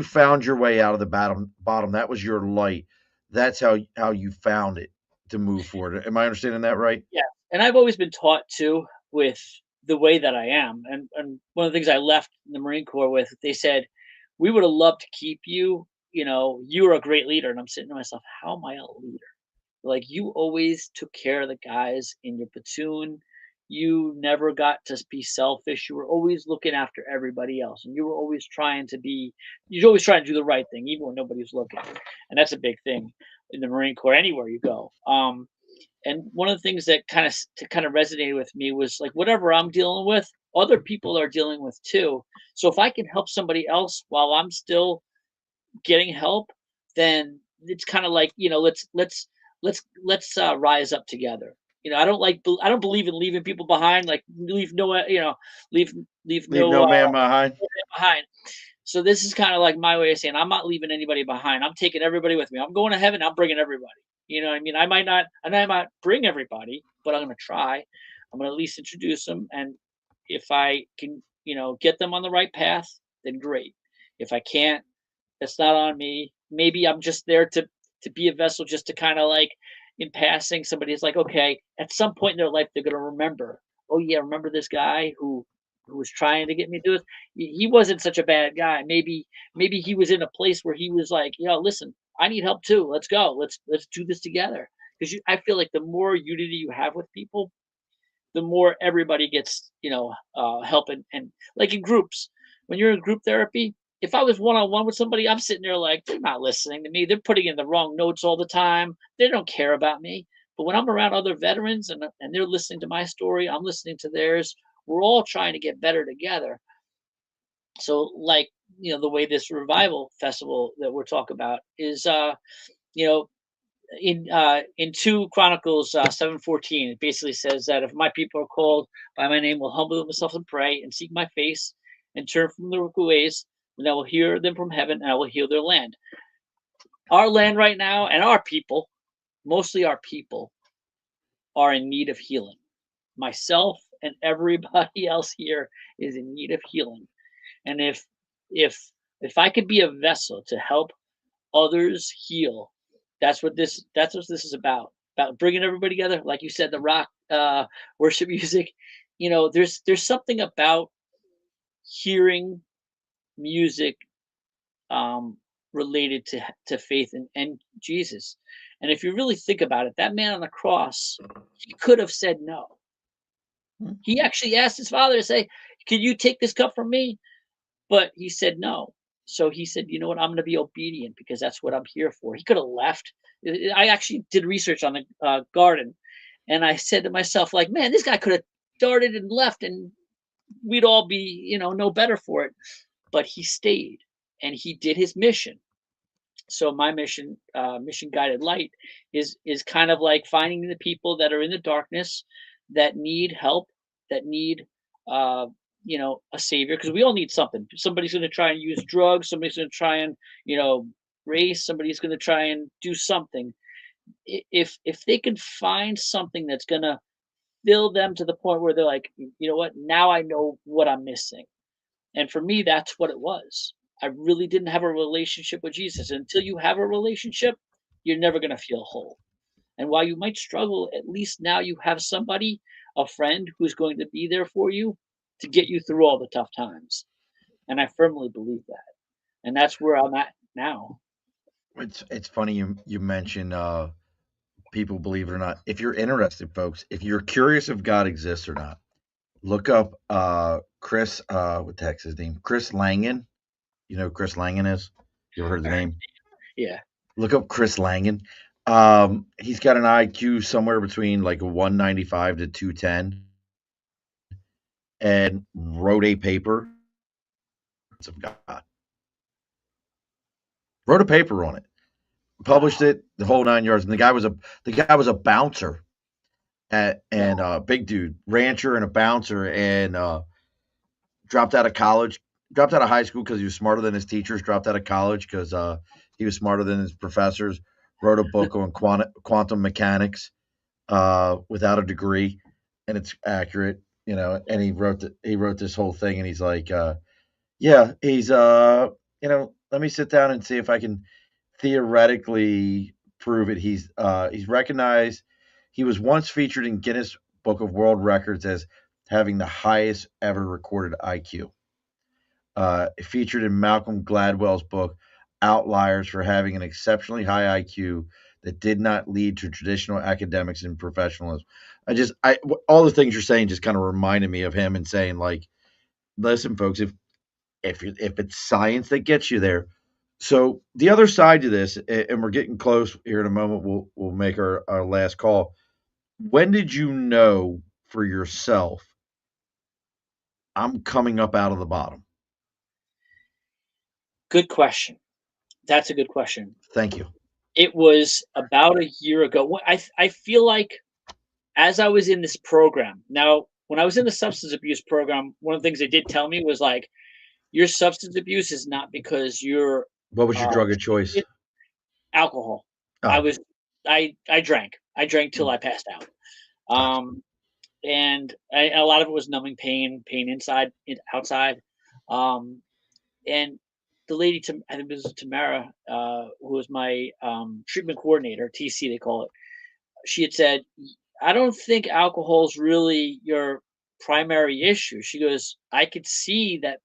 A: found your way out of the bottom. That was your light. That's how you found it to move forward. Am I understanding that right?
B: Yeah, and I've always been taught too, with the way that I am, and one of the things I left the Marine Corps with, they said, "We would have loved to keep you. You were a great leader." And I'm sitting to myself, "How am I a leader? Like, you always took care of the guys in your platoon. You never got to be selfish. You were always looking after everybody else, and you're always trying to do the right thing, even when nobody's looking." And that's a big thing in the Marine Corps, anywhere you go. And one of the things that kind of resonated with me was, like, whatever I'm dealing with, other people are dealing with too. So if I can help somebody else while I'm still getting help, then it's kind of like, let's rise up together. I don't believe in leaving people behind, like, leave no leave leave
A: Leave
B: no
A: no man behind.
B: behind. So this is kind of like my way of saying, I'm not leaving anybody behind. I'm taking everybody with me. I'm going to heaven. I'm bringing everybody. You know what I mean? I might bring everybody, but I'm going to try. I'm going to at least introduce them. And if I can, get them on the right path, then great. If I can't, it's not on me. Maybe I'm just there to be a vessel, just to kind of, like, in passing, somebody's like, okay, at some point in their life, they're going to remember. Oh yeah, remember this guy who was trying to get me to do this? He wasn't such a bad guy. Maybe he was in a place where he was like, listen, I need help too. Let's go. Let's do this together. Because I feel like the more unity you have with people, the more everybody gets, help. And like, in groups, when you're in group therapy, if I was one on one with somebody, I'm sitting there like, they're not listening to me. They're putting in the wrong notes all the time. They don't care about me. But when I'm around other veterans, and they're listening to my story, I'm listening to theirs. We're all trying to get better together. So, like, the way this revival festival that we're talking about is, you know, in 2 Chronicles 7:14, it basically says that if my people are called by my name, will humble themselves and pray and seek my face and turn from their wicked ways, then I will hear them from heaven and I will heal their land. Our land right now, and our people, mostly our people, are in need of healing. Myself and everybody else here is in need of healing. And if if I could be a vessel to help others heal, that's what this is about bringing everybody together. Like you said, the rock worship music. There's something about hearing music, um, related to faith and Jesus. And if you really think about it, that man on the cross, he could have said no.
A: Mm.
B: He actually asked his father to say, "Can you take this cup from me?" But he said no. So he said, "You know what? I'm going to be obedient because that's what I'm here for." He could have left. I actually did research on the garden, and I said to myself, like, "Man, this guy could have darted and left, and we'd all be, no better for it." But he stayed, and he did his mission. So my mission, mission guided light, is kind of like finding the people that are in the darkness, that need help, that need uh a savior, because we all need something. Somebody's going to try and use drugs, somebody's going to try and race, somebody's going to try and do something. If they can find something that's going to fill them to the point where they're like, you know what, now I know what I'm missing. And for me, that's what it was. I really didn't have a relationship with Jesus. Until you have a relationship, you're never going to feel whole. And while you might struggle, at least now you have somebody, a friend, who's going to be there for you to get you through all the tough times. And I firmly believe that. And that's where I'm at now.
A: It's funny you mention people, believe it or not. If you're interested, folks, if you're curious if God exists or not, look up Chris what the heck's his name? Chris Langan. You know who Chris Langan is? You ever heard the name?
B: Yeah.
A: Look up Chris Langan. He's got an IQ somewhere between like a 195 to 210, and wrote a paper of God. Wrote a paper on it, published
B: Wow.
A: it, the whole 9 yards. And the guy was a bouncer and
B: Wow.
A: big dude, rancher and a bouncer, and dropped out of college, dropped out of high school because he was smarter than his teachers. Dropped out of college because he was smarter than his professors. Wrote a book on quantum mechanics without a degree, and it's accurate, you know. And he wrote this whole thing, and he's like, yeah, let me sit down and see if I can theoretically prove it. He's recognized. He was once featured in Guinness Book of World Records as having the highest ever recorded IQ. Featured in Malcolm Gladwell's book Outliers for having an exceptionally high IQ that did not lead to traditional academics and professionalism. All the things you're saying just kind of reminded me of him, and saying like, listen, folks, if it's science that gets you there. So the other side to this, and we're getting close here in a moment. We'll make our last call. When did you know for yourself, I'm coming up out of the bottom?
B: Good question. That's a good question.
A: Thank you.
B: It was about a year ago. I feel like as I was in this program, now, when I was in the substance abuse program, one of the things they did tell me was like, your substance abuse is not because you're
A: What was your
B: uh,
A: drug of choice?
B: it, alcohol. I
A: Oh,
B: was I drank. I drank till
A: mm,
B: I passed out.
A: gotcha.
B: Um, and a lot of it was numbing pain, pain inside, outside. Um, and the lady, I think this was Tamara, who was my treatment coordinator, TC they call it. She had said, "I don't think alcohol's really your primary issue." She goes, "I could see that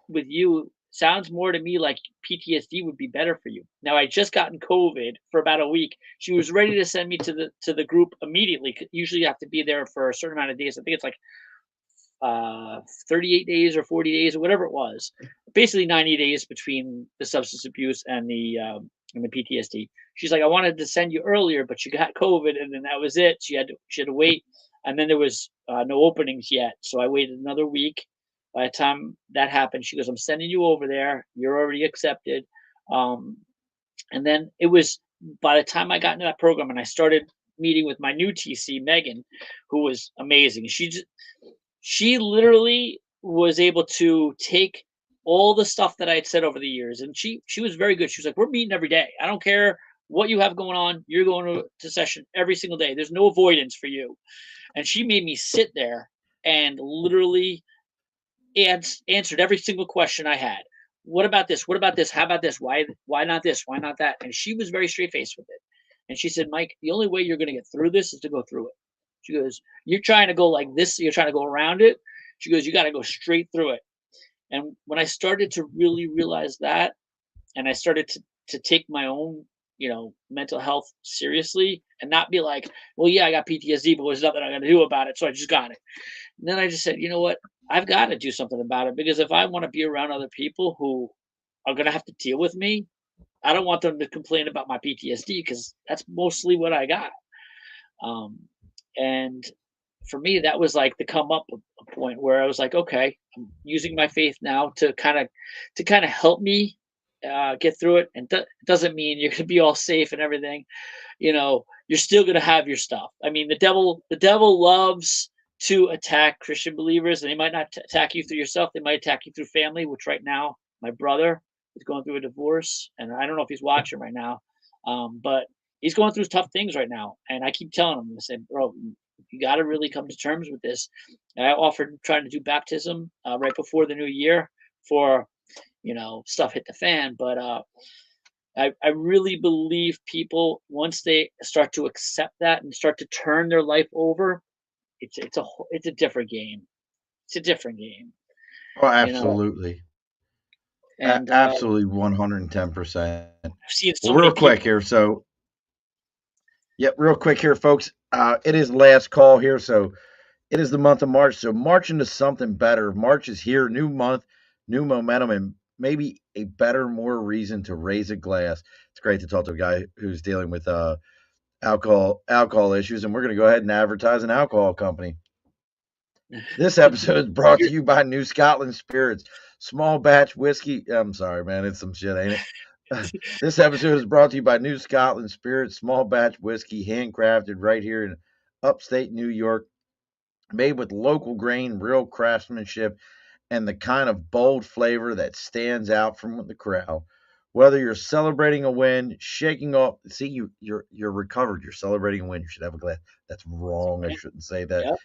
B: with you. Sounds more to me like PTSD would be better for you." Now, I just gotten COVID for about a week. She was ready to send me to the group immediately. Usually, you have to be there for a certain amount of days. I think it's like uh 38 days or 40 days or whatever it was. Basically 90 days between the substance abuse and the PTSD. She's like, "I wanted to send you earlier, but you got COVID, and then that was it." She had to wait, and then there was no openings yet. So I waited another week. By the time that happened, she goes, "I'm sending you over there. You're already accepted." Um, and then it was, by the time I got into that program and I started meeting with my new TC, Megan, who was amazing. She literally was able to take all the stuff that I had said over the years, and she was very good. She was like, "We're meeting every day. I don't care what you have going on. You're going to session every single day. There's no avoidance for you." And she made me sit there and literally answered every single question I had. "What about this? What about this? How about this? Why not this? Why not that?" And she was very straight faced with it. And she said, "Mike, the only way you're going to get through this is to go through it." She goes, "You're trying to go like this. You're trying to go around it." She goes, "You got to go straight through it." And when I started to really realize that, and I started to take my own mental health seriously and not be like, well, yeah, I got PTSD, but there's nothing I'm going to do about it. So I just got it. And then I just said, you know what? I've got to do something about it because if I want to be around other people who are going to have to deal with me, I don't want them to complain about my PTSD because that's mostly what I got. Um, and for me, that was like the come up a point where I was like, okay, I'm using my faith now to kind of help me get through it. And it doesn't mean you're gonna be all safe and everything. You're still gonna have your stuff. I mean, the devil loves to attack Christian believers, and they might not attack you through yourself. They might attack you through family, which right now my brother is going through a divorce, and I don't know if he's watching right now, but he's going through tough things right now. And I keep telling him, I said, bro, you got to really come to terms with this. And I offered trying to do baptism right before the new year for stuff hit the fan, but I really believe people once they start to accept that and start to turn their life over, it's a different game. It's a different game,
A: Oh,
B: you know.
A: absolutely.
B: And
A: Absolutely 110%.
B: I've seen
A: Well,
B: so
A: real
B: many
A: quick
B: people.
A: here. So, yep, real quick here, folks. It is last call here. So, it is the month of March. So, March into something better. March is here. New month, new momentum, and maybe a better, more reason to raise a glass. It's great to talk to a guy who's dealing with alcohol issues, and we're going to go ahead and advertise an alcohol company. This episode is brought to you by New Scotland Spirits, small batch whiskey. I'm sorry, man, it's some shit, ain't it? This episode is brought to you by New Scotland Spirits, small batch whiskey, handcrafted right here in upstate New York, made with local grain, real craftsmanship, and the kind of bold flavor that stands out from the crowd. Whether you're celebrating a win, shaking off, see you're recovered. You're celebrating a win. You should have a glass. That's wrong. I shouldn't say that.
B: Yep.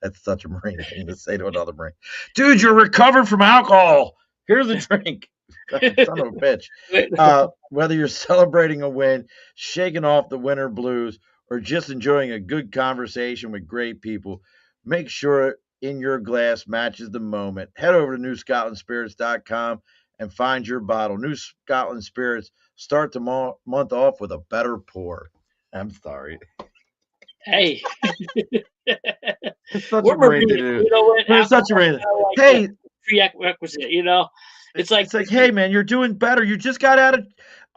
A: That's such a Marine thing to say to another Marine. Dude, you're recovered from alcohol. Here's a drink. Son of a bitch. Whether you're celebrating a win, shaking off the winter blues, or just enjoying a good conversation with great people, make sure in your glass matches the moment. Head over to newscotlandspirits.com and find your bottle. New Scotland Spirits, start the month off with a better pour. I'm sorry.
B: Hey,
A: It's such a
B: we're
A: Marine thing
B: Bermuda.
A: to do.
B: You know what?
A: It's such a
B: Alcohol's
A: Marine thing.
B: kind of like the
A: Hey,
B: prerequisite. It's like
A: it's like, hey man, you're doing better. You just got out of,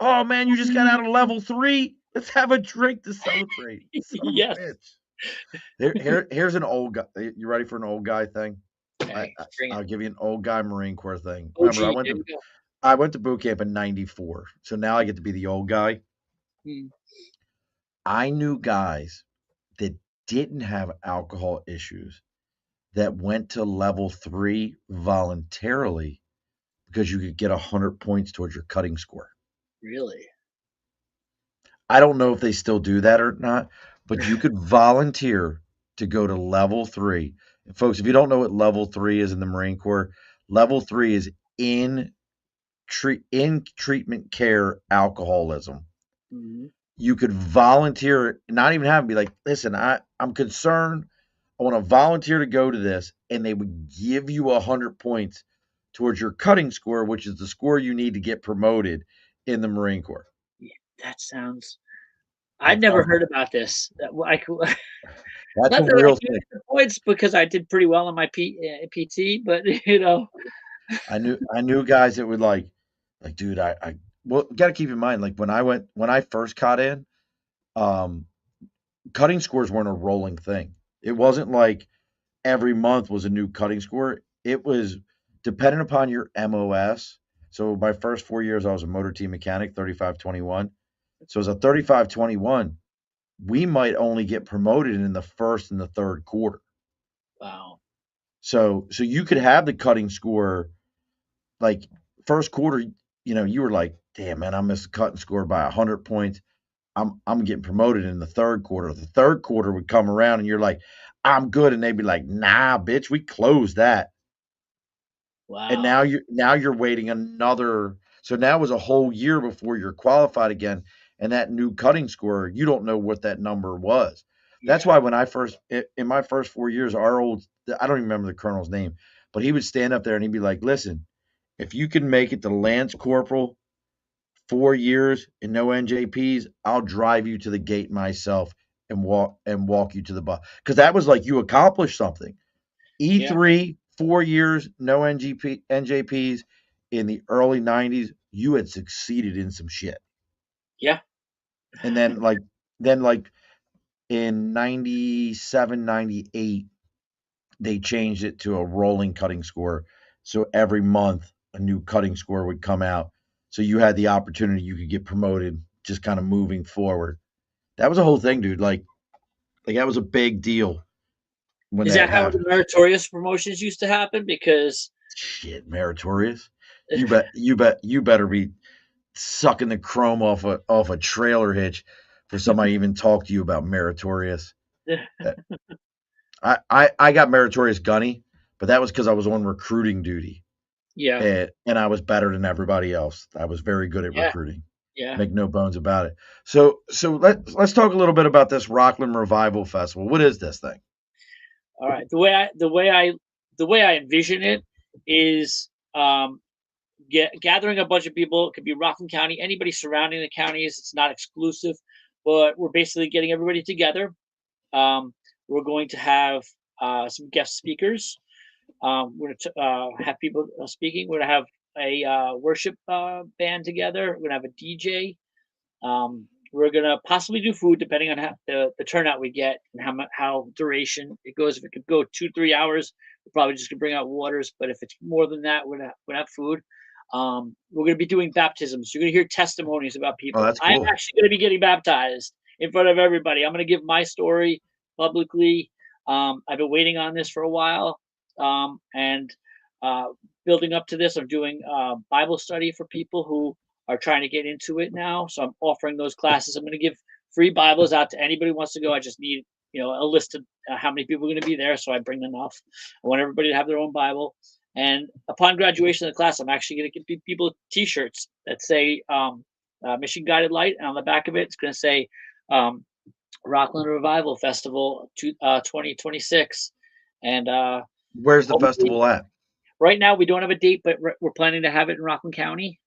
A: oh man, you just got out of level 3. Let's have a drink to celebrate. Son of a
B: yes.
A: bitch. Here's an old guy. You ready for an old guy thing? I,
B: Okay,
A: I
B: bring it.
A: I'll give you an old guy Marine Corps thing. Remember,
B: OG. There you go.
A: I went to boot camp in '94, so now I get to be the old guy.
B: Mm,
A: I knew guys that didn't have alcohol issues that went to level 3 voluntarily because you could get 100 points towards your cutting score.
B: really?
A: I don't know if they still do that or not, but you could volunteer to go to level 3. And folks, if you don't know what level 3 is in the Marine Corps, level 3 is in in treatment care alcoholism.
B: Mhm.
A: You could volunteer, not even have them be like, listen, I'm concerned. I want to volunteer to go to this, and they would give you 100 points towards your cutting score, which is the score you need to get promoted in the Marine Corps.
B: Yeah, that sounds. I'd
A: That's
B: never
A: something.
B: heard about this.
A: That's a
B: Not that I
A: real
B: gave
A: thing.
B: it the points because I did pretty well on my PT, but
A: I knew guys that would like, dude, I well, got to keep in mind, like when I first caught in, um, cutting scores weren't a rolling thing. It wasn't like every month was a new cutting score. It was dependent upon your MOS. So my first 4 years, I was a motor team mechanic, 3521. So as a 3521, we might only get promoted in the first and the third quarter.
B: wow.
A: So you could have the cutting score like first quarter, you were like, damn man, I missed the cutting score by 100 points. I'm getting promoted in the third quarter. The third quarter would come around and you're like, I'm good. And they'd be like, nah, bitch, we closed that. And
B: Wow.
A: now you're waiting another, so now it was a whole year before you're qualified again. And that new cutting score, you don't know what that number was. That's
B: Yeah.
A: why when I first in my first 4 years, our old, I don't even remember the colonel's name, but he would stand up there and he'd be like, listen, if you can make it to Lance Corporal 4 years and no NJPs, I'll drive you to the gate myself and walk you to the bus because that was like you accomplished something.
B: Yeah.
A: E3, 4 years, no NJPs in the early '90s. You had succeeded in some shit,
B: Yeah.
A: and then like in '97, '98, they changed it to a rolling cutting score. So every month a new cutting score would come out. So you had the opportunity you could get promoted just kind of moving forward. That was a whole thing, dude. Like that was a big deal when
B: Is
A: that
B: that how the
A: happened.
B: meritorious promotions used to happen? Because
A: Shit, meritorious. You better be sucking the chrome off a trailer hitch for somebody to even talk to you about meritorious. Uh, I got meritorious gunny, but that was because I was on recruiting duty.
B: yeah,
A: And I was better than everybody else. I was very good at
B: yeah,
A: recruiting.
B: yeah.
A: Make no bones about it. So let's talk a little bit about this Rockland Revival Festival. What is this thing?
B: All right. The way I envision it is gathering a bunch of people. It could be Rockland County, anybody surrounding the counties. It's not exclusive, but we're basically getting everybody together. We're going to have some guest speakers. We're going to have people speaking. We're going to have a worship band together. We're going to have a DJ. We're gonna possibly do food depending on how the turnout we get and how duration it goes. If it could go 2-3 hours, we're probably just gonna bring out waters. But if it's more than that, we're gonna have food. We're gonna be doing baptisms. You're gonna hear testimonies about
A: Oh,
B: people.
A: that's
B: I'm
A: cool.
B: actually gonna be getting baptized in front of everybody. I'm gonna give my story publicly. I've been waiting on this for a while, and uh, building up to this, I'm doing Bible study for people who are trying to get into it now. So I'm offering those classes. I'm going to give free Bibles out to anybody who wants to go. I just need, a list of how many people are going to be there. So I bring enough. I want everybody to have their own Bible. And upon graduation of the class, I'm actually going to give people T-shirts that say Mission Guided Light, and on the back of it, it's going to say um, Rockland Revival Festival 2026. And
A: Where's the
B: hopefully,
A: festival at?
B: right now, we don't have a date, but we're planning to have it in Rockland County.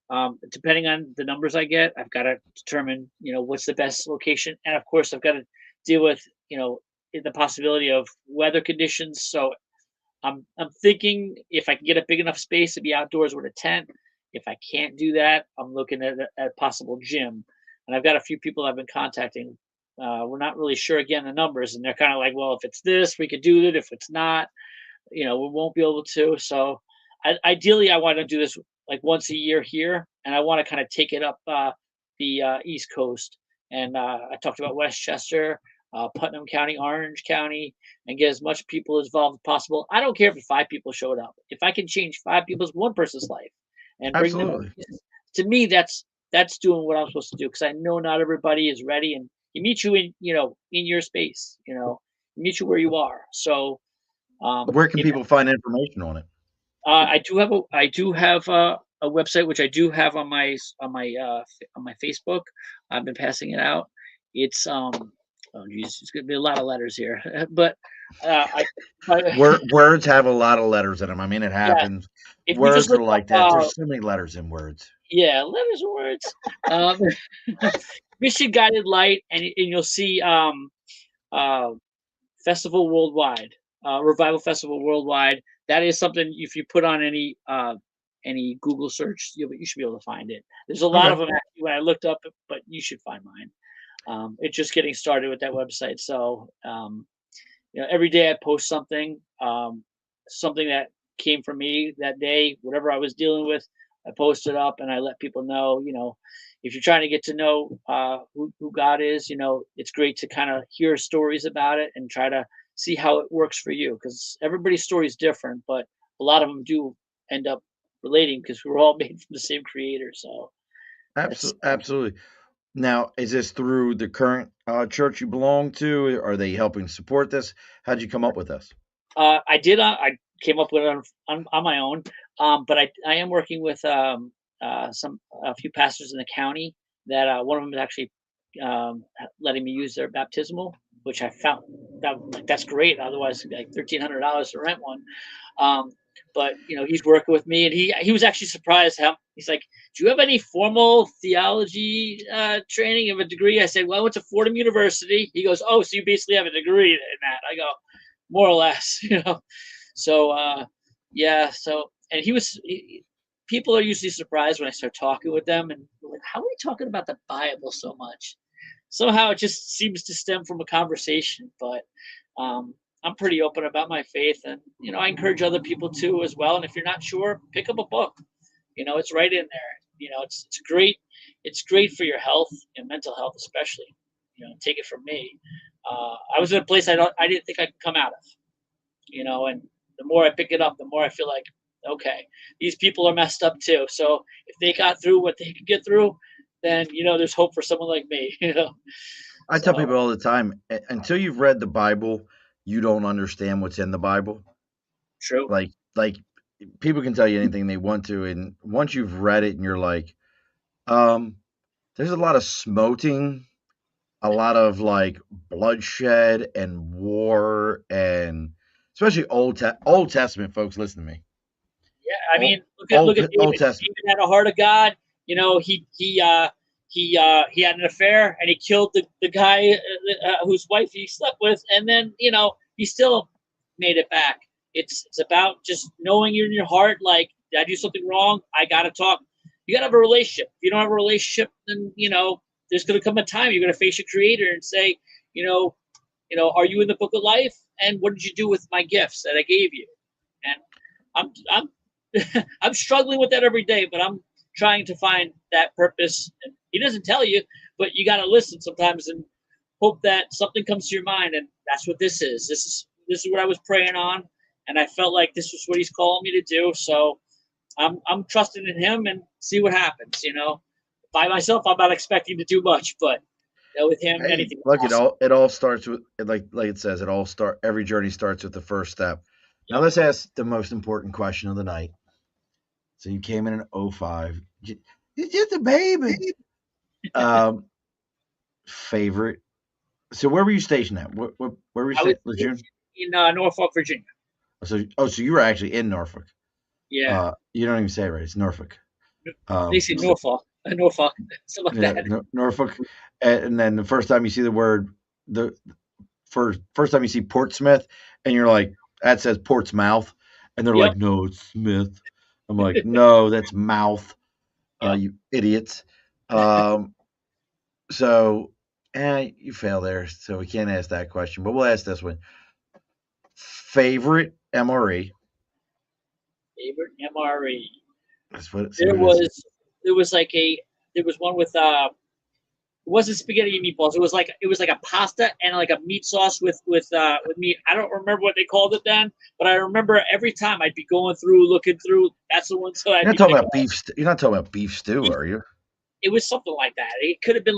B: Depending on the numbers I get, I've got to determine, what's the best location, and of course, I've got to deal with, the possibility of weather conditions. So I'm thinking if I can get a big enough space to be outdoors with a tent. If I can't do that, I'm looking at a possible gym, and I've got a few people I've been contacting. We're not really sure again the numbers, and they're kind of like, well, if it's this, we could do it. If it's not, we won't be able to. So ideally, I want to do this like once a year here, and I want to kind of take it up the East Coast. And I talked about Westchester, Putnam County, Orange County, and get as much people involved as possible. I don't care if 5 people showed up. If I can change 5 people's one person's life and bring them,
A: Absolutely.
B: to me, that's doing what I'm supposed to do because I know not everybody is ready, and you meet you in your space, meet you where you are. So
A: Where can
B: you
A: people find information on it?
B: I do have a website which I do have on my Facebook. I've been passing it out. It's oh geez, it's gonna be a lot of letters here, but I, I
A: Words have a lot of letters in them. I mean, it
B: yeah.
A: happens.
B: If you just
A: Words
B: look
A: are
B: up
A: like that. There's so many letters in words.
B: yeah, letters and words, Mission Guided Light, and you'll see uh Festival Worldwide, Revival Festival Worldwide. That is something if you put on any Google search, you should be able to find it. There's a lot
A: Okay.
B: of them actually when I looked up, but you should find mine. It's just getting started with that website, so every day I post something, something that came from me that day, whatever I was dealing with. I post it up and I let people know. If you're trying to get to know who God is, it's great to kind of hear stories about it and try to see how it works for you because everybody's story is different, but a lot of them do end up relating because we were all made from the same creator. So that's
A: Absolutely. Absolutely. Now, is this through the current church you belong to? Are they helping support this? How'd you come up with this?
B: I came up with it on my own, but I am working with a few pastors in the county that one of them is actually letting me use their baptismal, which I found that's great. Otherwise, like $1,300 to rent one. But he's working with me, and he was actually surprised. How he's like, "Do you have any formal theology training of a degree?" I said, "Well, I went to Fordham University." He goes, "Oh, so you basically have a degree in that?" I go, "More or less." So yeah. So and people are usually surprised when I start talking with them, and they're like, "How are we talking about the Bible so much?" Somehow it just seems to stem from a conversation, but um, I'm pretty open about my faith, and I encourage other people to as well. And if you're not sure, pick up a book. It's right in there. It's great. It's great for your health and mental health, especially. Take it from me. I was in a place I didn't think I could come out of. And the more I pick it up, the more I feel like, okay, these people are messed up too. So if they got through what they could get through, then there's hope for someone like me.
A: I tell
B: So
A: people all the time, until you've read the Bible, you don't understand what's in the Bible.
B: true.
A: Like people can tell you anything they want to, and once you've read it and you're like, um, there's a lot of smoting, a lot of like bloodshed and war, and especially Old Testament folks. Listen to me.
B: Yeah, I
A: Old
B: mean, look at
A: Old
B: David.
A: Testament.
B: David had a heart of God. He had an affair and he killed the guy whose wife he slept with, and then he still made it back. It's about just knowing in your heart, like, did I do something wrong? I gotta talk. You gotta have a relationship. If you don't have a relationship, then there's gonna come a time you're gonna face your Creator and say, you know, are you in the book of life? And what did you do with my gifts that I gave you? And I'm I'm struggling with that every day, but I'm trying to find that purpose. And he doesn't tell you, but you got to listen sometimes and hope that something comes to your mind. And that's what this is. This is what I was praying on, and I felt like this was what he's calling me to do. So I'm trusting in him and see what happens. By myself, I'm not expecting to do much, but with him,
A: Hey,
B: anything is
A: look,
B: possible.
A: it all starts with like it says, it all start every journey starts with the first step. Now
B: Yep.
A: let's ask the most important question of the night. So you came in '05. It's just a baby. Um, favorite. So where were you stationed at? Where were you
B: I was
A: stationed? Lejeune?
B: in Norfolk, Virginia.
A: So you were actually in Norfolk.
B: Yeah,
A: You don't even say it right. It's Norfolk.
B: they say
A: So
B: Norfolk, Norfolk, something like
A: yeah,
B: that.
A: Norfolk. And then the first time you see the word, the first time you see Portsmouth, and you're like, that says Portsmouth, and they're
B: Yep.
A: like, no, it's Smith. I'm like, no, that's mouth.
B: Yep.
A: You idiots. Um, so, you fail there, so we can't ask that question, but we'll ask this one. Favorite MRE?
B: Favorite MRE.
A: That's what. See
B: There
A: what it is.
B: was there was like a there was one with it wasn't spaghetti and meatballs. It was like a pasta and like a meat sauce with meat. I don't remember what they called it then, but I remember every time I'd be going through, looking through. That's the one, so I'd
A: You're not
B: be
A: talking
B: picking
A: about
B: up.
A: beef. You're not talking about beef stew,
B: Beef.
A: are you?
B: It was something like that. It could have been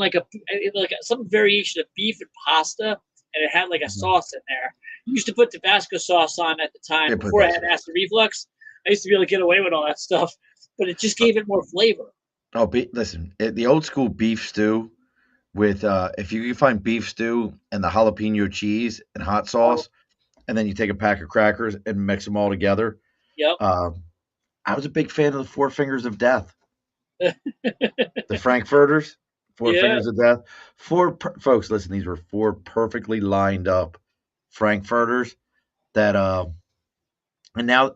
B: some variation of beef and pasta, and it had like a
A: Mhm.
B: sauce in there. I used to put Tabasco sauce on at the time
A: Yeah, put
B: before I
A: that
B: had
A: sauce.
B: acid reflux. I used to be able to get away with all that stuff, but it just gave it more flavor.
A: Oh, listen, the old school beef stew with if you can find beef stew and the jalapeno cheese and hot
B: Oh,
A: sauce, and then you take a pack of crackers and mix them all together.
B: yep.
A: Um, I was a big fan of the Four Fingers of Death, the Frankfurters, Four
B: Yeah.
A: Fingers of Death. Folks, listen, these were four perfectly lined up Frankfurters that and now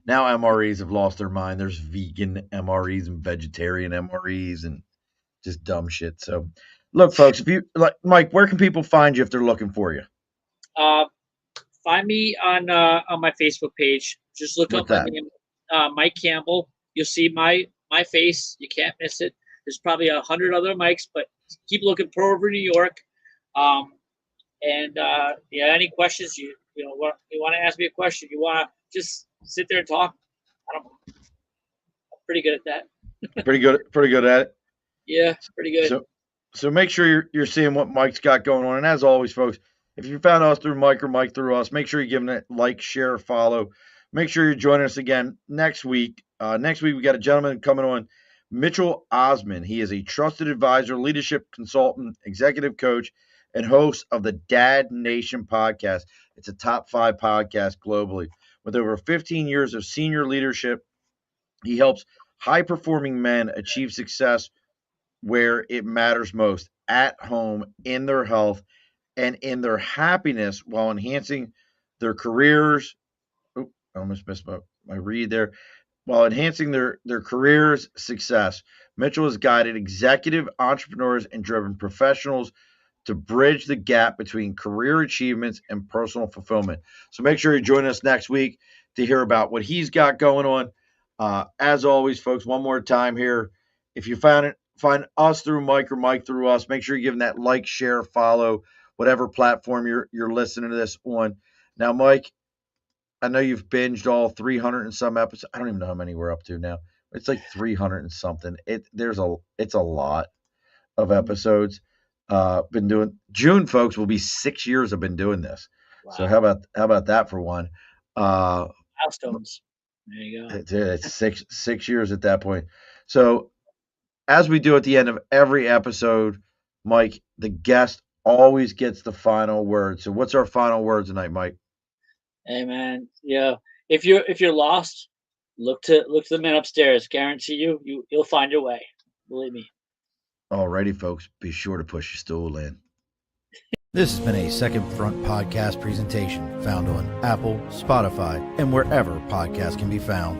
A: MREs have lost their mind. There's vegan MREs and vegetarian MREs and just dumb shit. So, look, folks, if you like, Mike, where can people find you if they're looking for you?
B: Uh, Find me on my Facebook page. Just look
A: What's
B: up my
A: that?
B: name, Mike Campbell. You'll see my face. You can't miss it. There's probably 100 other Mikes, but keep looking. Pro over New York. Um, and yeah, any questions you want to ask me a question? You want to just sit there and talk? I don't. I'm pretty good at that.
A: Pretty good at it.
B: Yeah, pretty good.
A: So, make sure you're seeing what Mike's got going on. And as always, folks, if you found us through Mike or Mike through us, make sure you're giving it like, share, follow. Make sure you're joining us again next week. Next week we got a gentleman coming on, Mitchell Osman. He is a trusted advisor, leadership consultant, executive coach, and host of the Dad Nation podcast. It's a top 5 podcast globally. With over 15 years of senior leadership, he helps high performing men achieve success where it matters most, at home, in their health, and in their happiness while enhancing their careers. Oh, I almost missed my read there. While enhancing their careers' success, Mitchell has guided executive entrepreneurs and driven professionals to bridge the gap between career achievements and personal fulfillment. So make sure you join us next week to hear about what he's got going on. As always, folks, one more time here. If you find us through Mike or Mike through us, make sure you're giving that like, share, follow, whatever platform you're listening to this on. Now, Mike, I know you've binged all 300 and some episodes. I don't even know how many we're up to now. It's like 300 and something. It's a lot of episodes. Been doing June, folks, will be 6 years I've been doing this. Wow. So how about that for one?
B: Milestones. There you go.
A: It's six years at that point. So as we do at the end of every episode, Mike, the guest always gets the final word. So what's our final word tonight, Mike?
B: Hey man, yeah. If you're lost, look to the men upstairs. Guarantee you'll find your way. Believe me.
A: Alrighty, folks. Be sure to push your stool in.
C: This has been a Second Front podcast presentation found on Apple, Spotify, and wherever podcasts can be found.